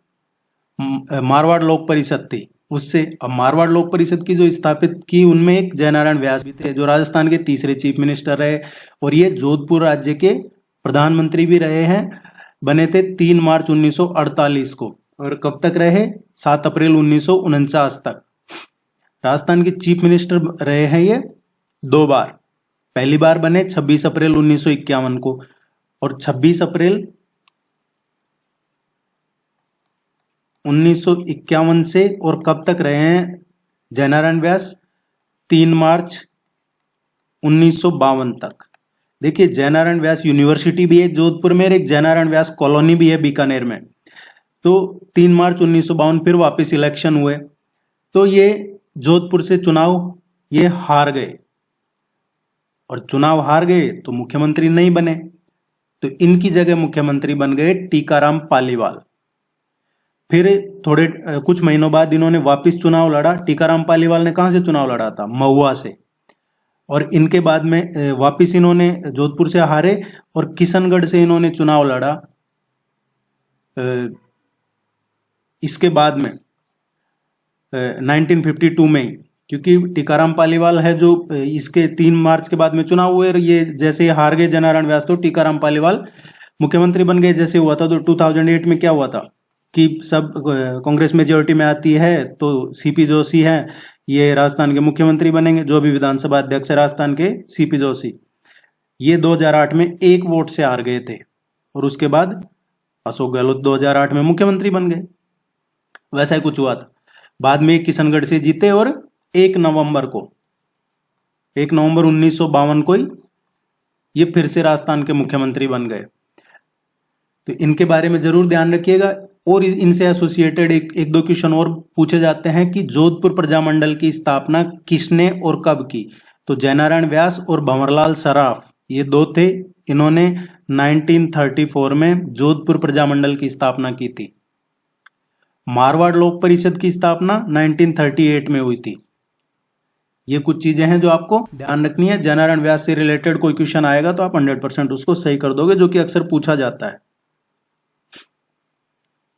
S1: मारवाड़ लोक परिषद थी उससे। अब मारवाड़ लोक परिषद की जो स्थापित की, उनमें एक जयनारायण व्यास भी थे, जो राजस्थान के तीसरे चीफ मिनिस्टर रहे, और ये जोधपुर राज्य के प्रधानमंत्री भी रहे हैं। बने थे 3 मार्च 1948 को, और कब तक रहे? 7 अप्रैल 1949 तक। राजस्थान के चीफ मिनिस्टर रहे हैं ये 2 बार। पहली बार बने 26 अप्रैल 1951 को, और 26 अप्रैल 1951 से, और कब तक रहे हैं जयनारायण व्यास? 3 मार्च 1952 तक। देखिए, जयनारायण व्यास यूनिवर्सिटी भी है जोधपुर में, एक जयनारायण व्यास कॉलोनी भी है बीकानेर में। तो 3 मार्च 1952 फिर वापस इलेक्शन हुए, तो ये जोधपुर से चुनाव ये हार गए, और चुनाव हार गए तो मुख्यमंत्री नहीं बने, तो इनकी जगह मुख्यमंत्री बन गए टीकाराम पालीवाल। फिर थोड़े कुछ महीनों बाद इन्होंने वापस चुनाव लड़ा। टीकाराम पालीवाल ने कहां से चुनाव लड़ा था? महुआ से। और इनके बाद में वापस इन्होंने जोधपुर से हारे, और किशनगढ़ से इन्होंने चुनाव लड़ा। इसके बाद में 1952 में, क्योंकि टीकाराम पालीवाल है जो इसके 3 मार्च के बाद में चुनाव हुए, ये जैसे हार गए जयनारायण व्यास, तो टीकाराम पालीवाल मुख्यमंत्री बन गए। जैसे हुआ था, तो 2008 में क्या हुआ था कि सब कांग्रेस मेजोरिटी में आती है, तो सीपी जोशी हैं, ये राजस्थान के मुख्यमंत्री बनेंगे, जो भी विधानसभा अध्यक्ष है राजस्थान के, सीपी जोशी। ये 2008 में 1 वोट से हार गए थे, और उसके बाद अशोक गहलोत 2008 में मुख्यमंत्री बन गए। वैसा ही कुछ हुआ था। बाद में किशनगढ़ से जीते, और 1 नवंबर 1952 को ही ये फिर से राजस्थान के मुख्यमंत्री बन गए। तो इनके बारे में जरूर ध्यान रखिएगा। और इनसे एसोसिएटेड एक दो क्वेश्चन और पूछे जाते हैं कि जोधपुर प्रजामंडल की स्थापना किसने और कब की? तो जयनारायण व्यास और भंवरलाल सराफ, ये 2 थे। इन्होंने 1934 में जोधपुर प्रजामंडल की स्थापना की थी। मारवाड़ लोक परिषद की स्थापना 1938 में हुई थी। ये कुछ चीजें हैं जो आपको ध्यान रखनी है। जयनारायण व्यास से रिलेटेड कोई क्वेश्चन आएगा तो आप 100% उसको सही कर दोगे, जो कि अक्सर पूछा जाता है।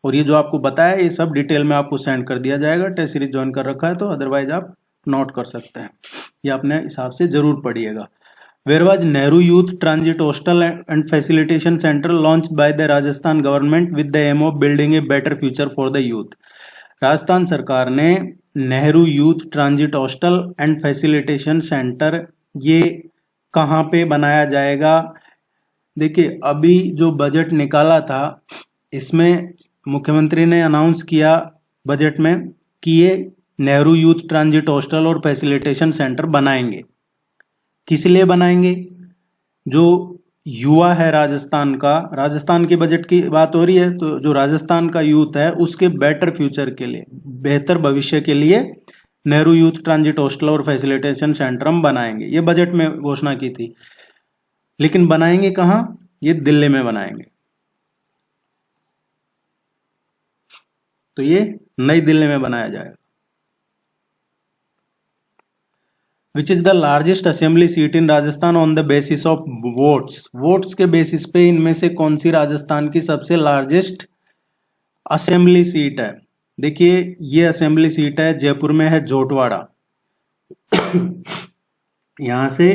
S1: और ये जो आपको बताया, ये सब डिटेल में आपको सेंड कर दिया जाएगा। टेस्ट सीरीज ज्वाइन कर रखा है तो अदरवाइज आप नोट कर सकते हैं। ये अपने हिसाब से जरूर पढ़िएगा। Where was Nehru Youth Transit Hostel and Facilitation Center launched by the Rajasthan government with the aim of building a better future for the youth? Rajasthan सरकार ने Nehru youth transit hostel and facilitation centre ये कहाँ पे बनाया जाएगा? देखिए, अभी जो बजट निकाला था, इसमें मुख्यमंत्री ने अनाउंस किया बजट में कि ये नेहरू यूथ ट्रांजिट हॉस्टल और फैसिलिटेशन सेंटर बनाएंगे। किस लिए बनाएंगे? जो युवा है राजस्थान का, राजस्थान के बजट की बात हो रही है, तो जो राजस्थान का यूथ है उसके बेटर फ्यूचर के लिए, बेहतर भविष्य के लिए नेहरू यूथ ट्रांजिट हॉस्टल और फैसिलिटेशन सेंटर हम बनाएंगे। ये बजट में घोषणा की थी। लेकिन बनाएंगे कहाँ? ये दिल्ली में बनाएंगे। तो ये नई दिल्ली में बनाया जाएगा। Which is the largest assembly seat in Rajasthan on the basis of votes? Votes के बेसिस पे इनमें से कौन सी राजस्थान की सबसे लार्जेस्ट असेंबली सीट है? देखिए, ये असेंबली सीट है जयपुर में, है जोटवाड़ा। यहां से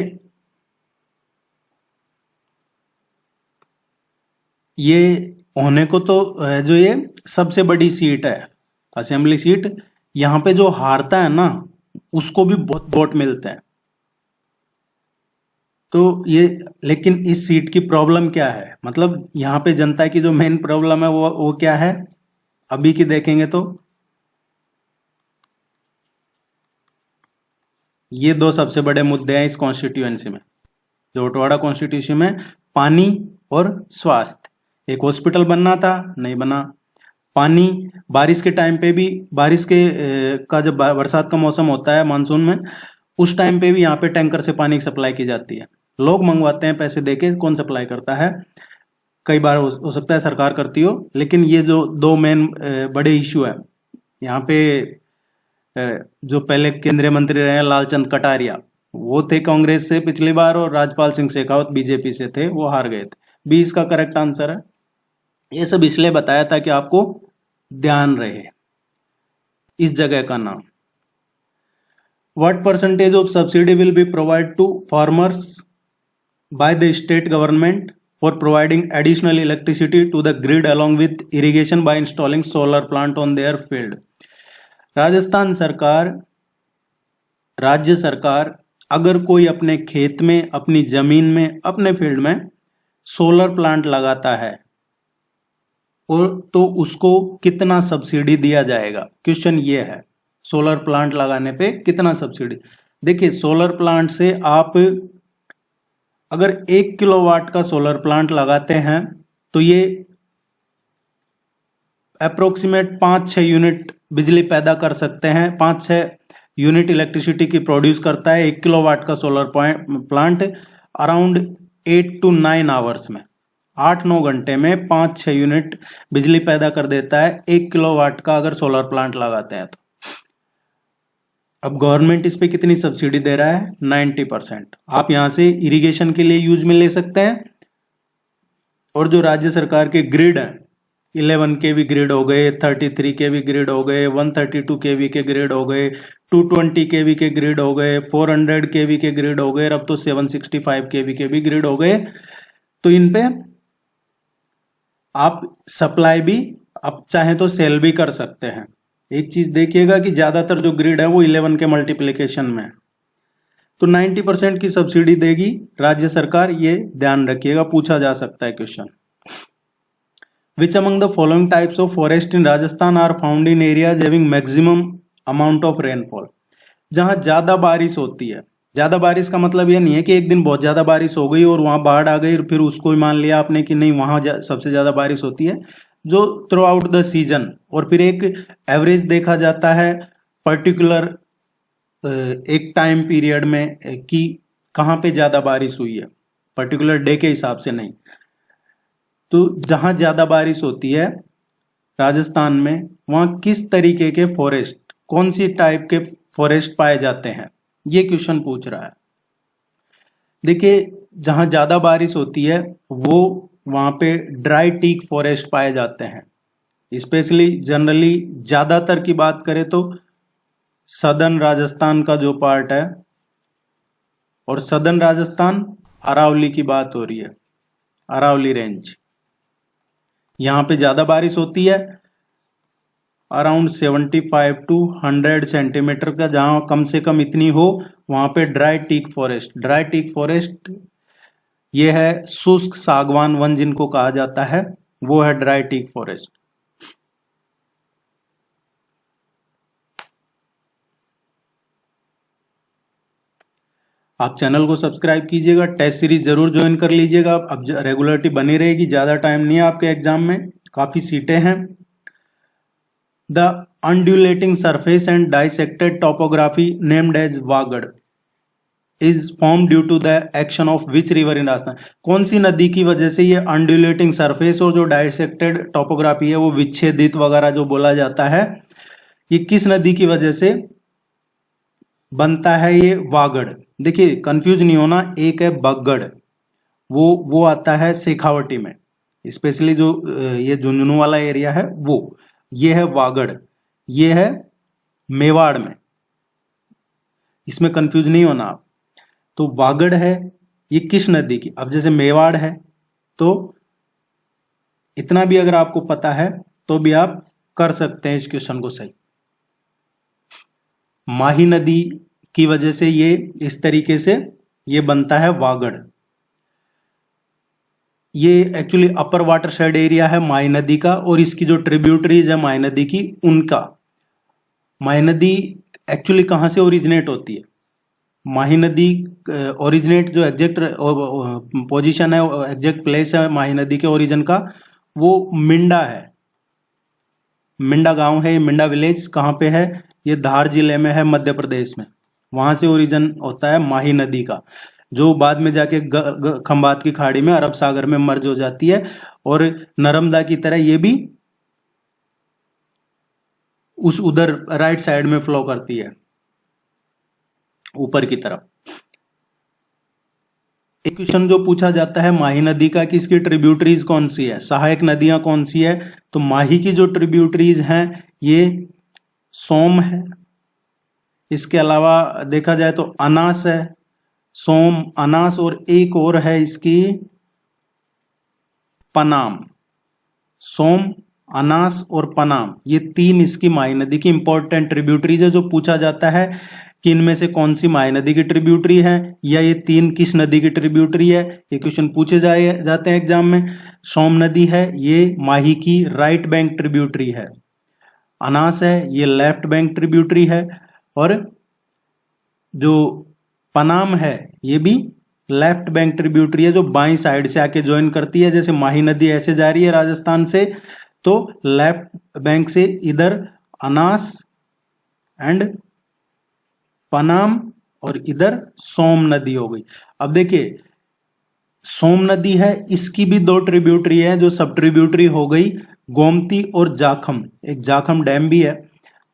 S1: ये होने को तो जो ये सबसे बड़ी सीट है असेंबली सीट। यहां पे जो हारता है ना, उसको भी बहुत वोट मिलते हैं। तो ये, लेकिन इस सीट की प्रॉब्लम क्या है? मतलब यहां पे जनता की जो मेन प्रॉब्लम है वो क्या है? अभी की देखेंगे तो ये 2 सबसे बड़े मुद्दे हैं इस कॉन्स्टिट्यूएंसी में, जोटवाड़ा कॉन्स्टिट्यूंसी में। पानी और स्वास्थ्य। एक हॉस्पिटल बनना था, नहीं बना। पानी, बारिश के टाइम पे भी, बारिश के का जब बरसात का मौसम होता है मानसून में, उस टाइम पे भी यहाँ पे टैंकर से पानी की सप्लाई की जाती है। लोग मंगवाते हैं पैसे देके, कौन सप्लाई करता है? कई बार हो सकता है सरकार करती हो, लेकिन ये जो दो मेन बड़े इश्यू है यहाँ पे, जो पहले केंद्रीय मंत्री रहे हैं लालचंद कटारिया, वो थे कांग्रेस से पिछली बार, और राजपाल सिंह शेखावत बीजेपी से थे, वो हार गए थे। बी इसका करेक्ट आंसर है। ये सब इसलिए बताया था कि आपको ध्यान रहे इस जगह का नाम। What percentage of subsidy will be provided to farmers by the state government for providing additional electricity to the grid along with irrigation by installing solar plant on their field? Rajasthan सरकार, राज्य सरकार अगर कोई अपने खेत में, अपनी जमीन में, अपने फील्ड में सोलर प्लांट लगाता है और तो उसको कितना सब्सिडी दिया जाएगा? क्वेश्चन ये है, सोलर प्लांट लगाने पे कितना सब्सिडी? देखिए, सोलर प्लांट से आप अगर 1 किलोवाट का सोलर प्लांट लगाते हैं तो ये अप्रोक्सीमेट 5-6 यूनिट बिजली पैदा कर सकते हैं। 5-6 यूनिट इलेक्ट्रिसिटी की प्रोड्यूस करता है 1 किलोवाट का solar plant around 8 to 9 hours में। 8-9 घंटे में 5-6 यूनिट बिजली पैदा कर देता है 1 किलोवाट का अगर सोलर प्लांट लगाते हैं तो। अब गवर्नमेंट इस पे कितनी सब्सिडी दे रहा है? 90%। आप यहां से इरिगेशन के लिए यूज में ले सकते हैं, और जो राज्य सरकार के ग्रिड है, 11 केवी ग्रिड हो गए, 33 केवी ग्रिड हो गए, 132 केवी के ग्रिड हो गए, 220 केवी के ग्रिड हो गए, 400 केवी के ग्रिड हो गए, अब तो 765 केवी के भी ग्रिड हो गए। तो इन पे आप सप्लाई भी, आप चाहे तो सेल भी कर सकते हैं। एक चीज देखिएगा कि ज्यादातर जो ग्रिड है वो 11 के मल्टीप्लिकेशन में है, तो 90% की सब्सिडी देगी राज्य सरकार, ये ध्यान रखिएगा, पूछा जा सकता है question. Which among the following types of forest in Rajasthan are found in areas having maximum amount of rainfall? जहां ज्यादा बारिश होती है, ज्यादा बारिश का मतलब ये नहीं है कि एक दिन बहुत ज्यादा बारिश हो गई और वहां बाढ़ आ गई, फिर उसको ही मान लिया आपने कि नहीं वहां सबसे ज्यादा बारिश होती है। जो थ्रू आउट द सीजन, और फिर एक एवरेज देखा जाता है पर्टिकुलर एक टाइम पीरियड में कि कहाँ पे ज्यादा बारिश हुई है, पर्टिकुलर डे के हिसाब से नहीं। तो जहां ज्यादा बारिश होती है राजस्थान में, वहां किस तरीके के फॉरेस्ट, कौन सी टाइप के फॉरेस्ट पाए जाते हैं, ये क्वेश्चन पूछ रहा है। देखिए, जहां ज्यादा बारिश होती है वो वहां पे ड्राई टीक फॉरेस्ट पाए जाते हैं। स्पेशली जनरली ज्यादातर की बात करें तो सदर्न राजस्थान का जो पार्ट है, और सदर्न राजस्थान अरावली की बात हो रही है, अरावली रेंज, यहां पे ज्यादा बारिश होती है अराउंड 75 to 100 सेंटीमीटर का, जहां कम से कम इतनी हो वहां पे dry teak forest. Dry teak forest ये है शुष्क सागवान वन जिनको कहा जाता है, वो है ड्राई टीक फॉरेस्ट। आप चैनल को सब्सक्राइब कीजिएगा, टेस्ट सीरीज जरूर ज्वाइन कर लीजिएगा, अब रेगुलरिटी बनी रहेगी, ज्यादा टाइम नहीं है आपके एग्जाम में, काफी सीटें हैं। The undulating surface and dissected topography named as Vagad is form due to the action of which river in Rajasthan? कौन सी नदी की वजह से ये अनड्यूलेटिंग सरफेस और जो डाइसेक्टेड टोपोग्राफी है वो विच्छेदित वगैरह जो बोला जाता है, ये किस नदी की वजह से बनता है? ये वागड़। देखिए, कंफ्यूज नहीं होना, एक है बगड़, वो आता है शेखावटी में, स्पेशली जो ये झुंझुनू वाला एरिया है वो, ये है वागड़, ये है मेवाड़ में, इसमें कंफ्यूज नहीं होना आप। तो वागड़ है ये किस नदी की? अब जैसे मेवाड़ है तो इतना भी अगर आपको पता है तो भी आप कर सकते हैं इस क्वेश्चन को सही। माही नदी की वजह से ये इस तरीके से ये बनता है वागड़। ये एक्चुअली अपर वाटर शेड एरिया है माही नदी का, और इसकी जो ट्रिब्यूटरीज है माही नदी की उनका। माही नदी एक्चुअली कहां से ओरिजिनेट होती है? माही नदी ओरिजिनेट जो एग्जैक्ट पोजीशन है, एग्जैक्ट प्लेस है माही नदी के ओरिजिन का, वो मिंडा है, मिंडा गांव है, मिंडा विलेज कहाँ पे है? ये धार जिले में है, मध्य प्रदेश में, वहां से ओरिजिन होता है माही नदी का। जो बाद में जाके खंबात की खाड़ी में अरब सागर में मर्ज हो जाती है, और नर्मदा की तरह ये भी उस उधर राइट साइड में फ्लो करती है ऊपर की तरफ। एक क्वेश्चन जो पूछा जाता है माही नदी का कि इसकी ट्रिब्यूटरीज कौन सी है, सहायक नदियां कौन सी है, तो माही की जो ट्रिब्यूटरीज हैं ये सोम है, इसके अलावा देखा जाए तो अनास है, सोम, अनास, और एक और है इसकी पनाम। सोम, अनास और पनाम, ये तीन इसकी माही नदी की इंपॉर्टेंट ट्रिब्यूटरीज है। जो पूछा जाता है कि इनमें से कौन सी माही नदी की ट्रिब्यूटरी है या ये तीन किस नदी की ट्रिब्यूटरी है, ये क्वेश्चन पूछे जाते हैं एग्जाम में। सोम नदी है, ये माही की राइट बैंक ट्रिब्यूटरी है। अनास है, ये लेफ्ट बैंक ट्रिब्यूटरी है, और जो पनाम है ये भी लेफ्ट बैंक ट्रिब्यूटरी है, जो बाईं साइड से आके ज्वाइन करती है। जैसे माही नदी ऐसे जा रही है राजस्थान से, तो लेफ्ट बैंक से इधर अनास एंड पनाम, और इधर सोम नदी हो गई। अब देखिए सोम नदी है, इसकी भी दो ट्रिब्यूटरी है जो सब ट्रिब्यूटरी हो गई, गोमती और जाखम। एक जाखम डैम भी है।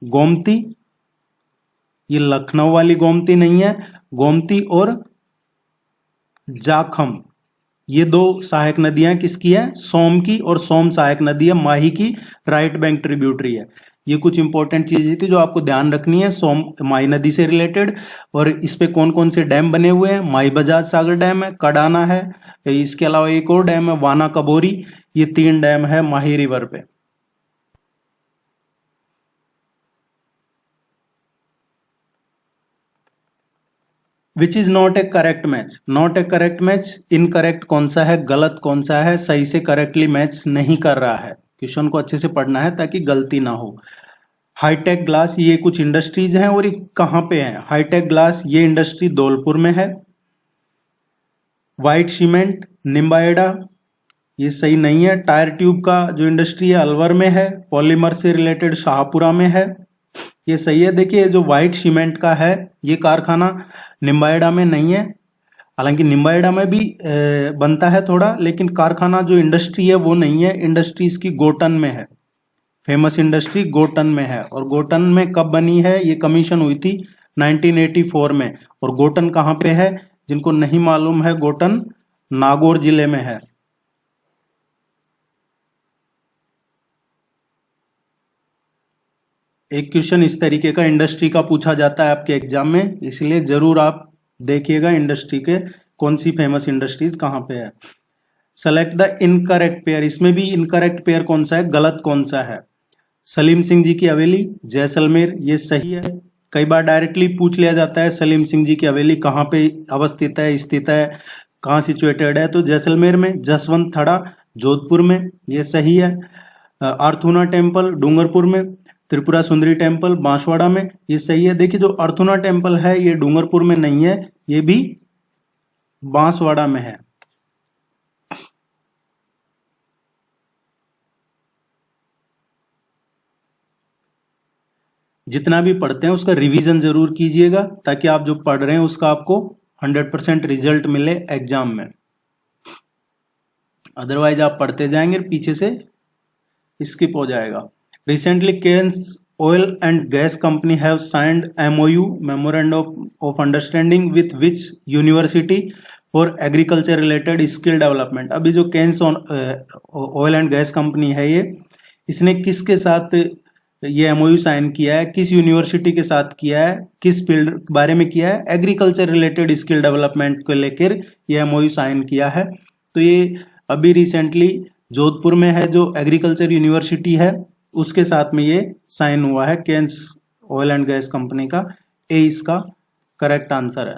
S1: गोमती, ये लखनऊ वाली गोमती नहीं है, गोमती और जाखम, ये दो सहायक नदियां किसकी है, सोम की, और सोम सहायक नदी है, माही की राइट बैंक ट्रिब्यूटरी है। ये कुछ इंपॉर्टेंट चीजें थी जो आपको ध्यान रखनी है सोम माही नदी से रिलेटेड। और इस पे कौन कौन से डैम बने हुए हैं, माही बजाज सागर डैम है, कडाना है, इसके अलावा एक और डैम है वाना कबोरी। ये तीन डैम है माही रिवर पे। Which is not A correct match. Not A correct match, incorrect कौन सा है, गलत कौन सा है, सही से करेक्टली मैच नहीं कर रहा है। क्वेश्चन को अच्छे से पढ़ना है ताकि गलती ना हो। हाईटेक ग्लास, ये कुछ इंडस्ट्रीज हैं और ये कहां पे है। हाईटेक ग्लास ये इंडस्ट्री धौलपुर में है। व्हाइट सीमेंट निम्बाएडा, ये सही नहीं है। टायर ट्यूब का जो इंडस्ट्री है अलवर में है। पॉलीमर से रिलेटेड शाहपुरा में है, ये सही है। देखिए जो व्हाइट सीमेंट का है ये कारखाना निम्बाएडा में नहीं है, हालांकि निम्बाएडा में भी बनता है थोड़ा, लेकिन कारखाना जो इंडस्ट्री है वो नहीं है। इंडस्ट्री इसकी गोटन में है, फेमस इंडस्ट्री गोटन में है। और गोटन में कब बनी है, ये कमीशन हुई थी 1984 में। और गोटन कहाँ पे है, जिनको नहीं मालूम है, गोटन नागौर जिले में है। एक क्वेश्चन इस तरीके का इंडस्ट्री का पूछा जाता है आपके एग्जाम में, इसलिए जरूर आप देखिएगा इंडस्ट्री के कौन सी फेमस इंडस्ट्रीज कहां पे है। सेलेक्ट द इनकरेक्ट पेयर, इसमें भी इनकरेक्ट पेयर कौन सा है, गलत कौन सा है। सलीम सिंह जी की हवेली जैसलमेर, ये सही है। कई बार डायरेक्टली पूछ लिया जाता है सलीम सिंह जी की हवेली कहाँ पे अवस्थित है, स्थित है, कहाँ सिचुएटेड है, तो जैसलमेर में। जसवंत थड़ा जोधपुर में, ये सही है। अर्थुना टेम्पल डूंगरपुर में। त्रिपुरा सुंदरी टेम्पल बांसवाड़ा में, ये सही है। देखिए जो अर्थुना टेम्पल है ये डूंगरपुर में नहीं है, ये भी बांसवाड़ा में है। जितना भी पढ़ते हैं उसका रिवीजन जरूर कीजिएगा ताकि आप जो पढ़ रहे हैं उसका आपको 100% रिजल्ट मिले एग्जाम में। अदरवाइज आप पढ़ते जाएंगे पीछे से स्किप हो जाएगा। Recently, Kaynes Oil and Gas Company have signed MOU (Memorandum of Understanding) with which university for agriculture related skill development। अभी जो Kaynes Oil and Gas Company है ये, इसने किसके साथ ये MOU साइन किया है, किस यूनिवर्सिटी के साथ किया है, किस फील्ड के बारे में किया है, एग्रीकल्चर रिलेटेड स्किल डेवलपमेंट को लेकर ये MOU साइन किया है। तो ये अभी रिसेंटली जोधपुर में है जो एग्रीकल्चर यूनिवर्सिटी है, उसके साथ में ये साइन हुआ है Cairn's oil and gas company का। ए इसका करेक्ट आंसर है।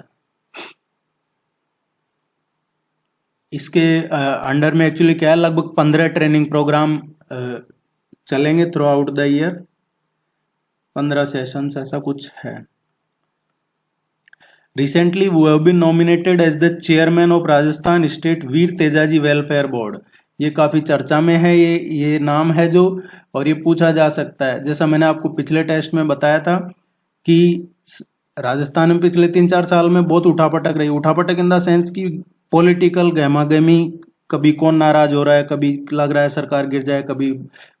S1: इसके अंडर में एक्चुअली क्या है, लगभग 15 ट्रेनिंग प्रोग्राम चलेंगे throughout the year, 15 sessions ऐसा कुछ है। रिसेंटली वो have been nominated as the chairman of Rajasthan state Veer Tejaji welfare board. ये काफी चर्चा में है ये नाम है जो, और ये पूछा जा सकता है। जैसा मैंने आपको पिछले टेस्ट में बताया था कि राजस्थान में पिछले 3-4 साल में बहुत उठापटक रही। उठापटक इन द सेंस की पॉलिटिकल गहमागहमी, कभी कौन नाराज हो रहा है, कभी लग रहा है सरकार गिर जाए, कभी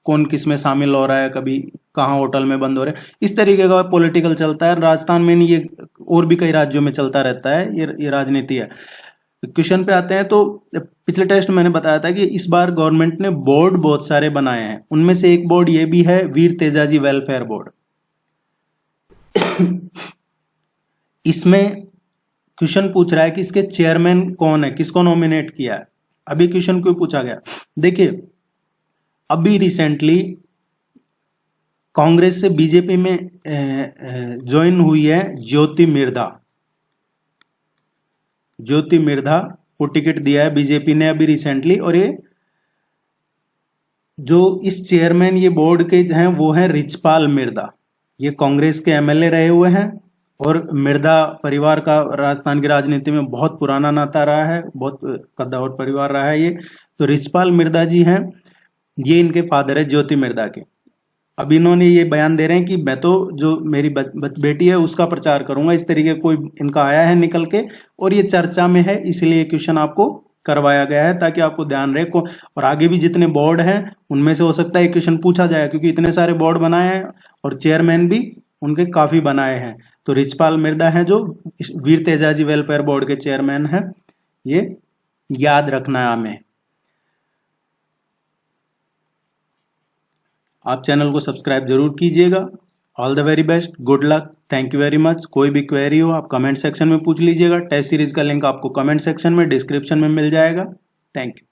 S1: कौन किस में शामिल हो रहा है, कभी कहाँ होटल में बंद हो रहे हैं, इस तरीके का पॉलिटिकल चलता है। राजस्थान में नहीं, ये और भी कई राज्यों में चलता रहता है, ये राजनीति है। क्वेश्चन पे आते हैं तो पिछले टेस्ट मैंने बताया था कि इस बार गवर्नमेंट ने बोर्ड बहुत सारे बनाए हैं। उनमें से एक बोर्ड ये भी है, वीर तेजाजी वेलफेयर बोर्ड। इसमें क्वेश्चन पूछ रहा है कि इसके चेयरमैन कौन है, किसको नॉमिनेट किया है। अभी क्वेश्चन क्यों पूछा गया, देखिए अभी रिसेंटली कांग्रेस से बीजेपी में ज्वाइन हुई है ज्योति मिर्धा। ज्योति मिर्धा को टिकट दिया है बीजेपी ने अभी रिसेंटली, और ये जो इस चेयरमैन ये बोर्ड के हैं वो हैं रिचपाल मिर्धा। ये कांग्रेस के एमएलए रहे हुए हैं, और मिर्धा परिवार का राजस्थान की राजनीति में बहुत पुराना नाता रहा है, बहुत कद्दावर परिवार रहा है ये। तो रिचपाल मिर्धा जी हैं, ये इनके फादर है ज्योति मिर्धा के। अब इन्होंने ये बयान दे रहे हैं कि मैं तो जो मेरी बेटी है उसका प्रचार करूंगा, इस तरीके कोई इनका आया है निकल के, और ये चर्चा में है, इसलिए क्वेश्चन आपको करवाया गया है ताकि आपको ध्यान रहे को। और आगे भी जितने बोर्ड हैं उनमें से हो सकता है क्वेश्चन पूछा जाए, क्योंकि इतने सारे बोर्ड बनाए हैं और चेयरमैन भी उनके काफी बनाए हैं। तो रिचपाल मिर्धा है जो वीर तेजाजी वेलफेयर बोर्ड के चेयरमैन है, ये याद रखना है हमें। आप चैनल को सब्सक्राइब जरूर कीजिएगा। All the very best, good luck, thank you very much. कोई भी क्वेरी हो आप कमेंट सेक्शन में पूछ लीजिएगा। टेस्ट सीरीज का लिंक आपको कमेंट सेक्शन में डिस्क्रिप्शन में मिल जाएगा। Thank you.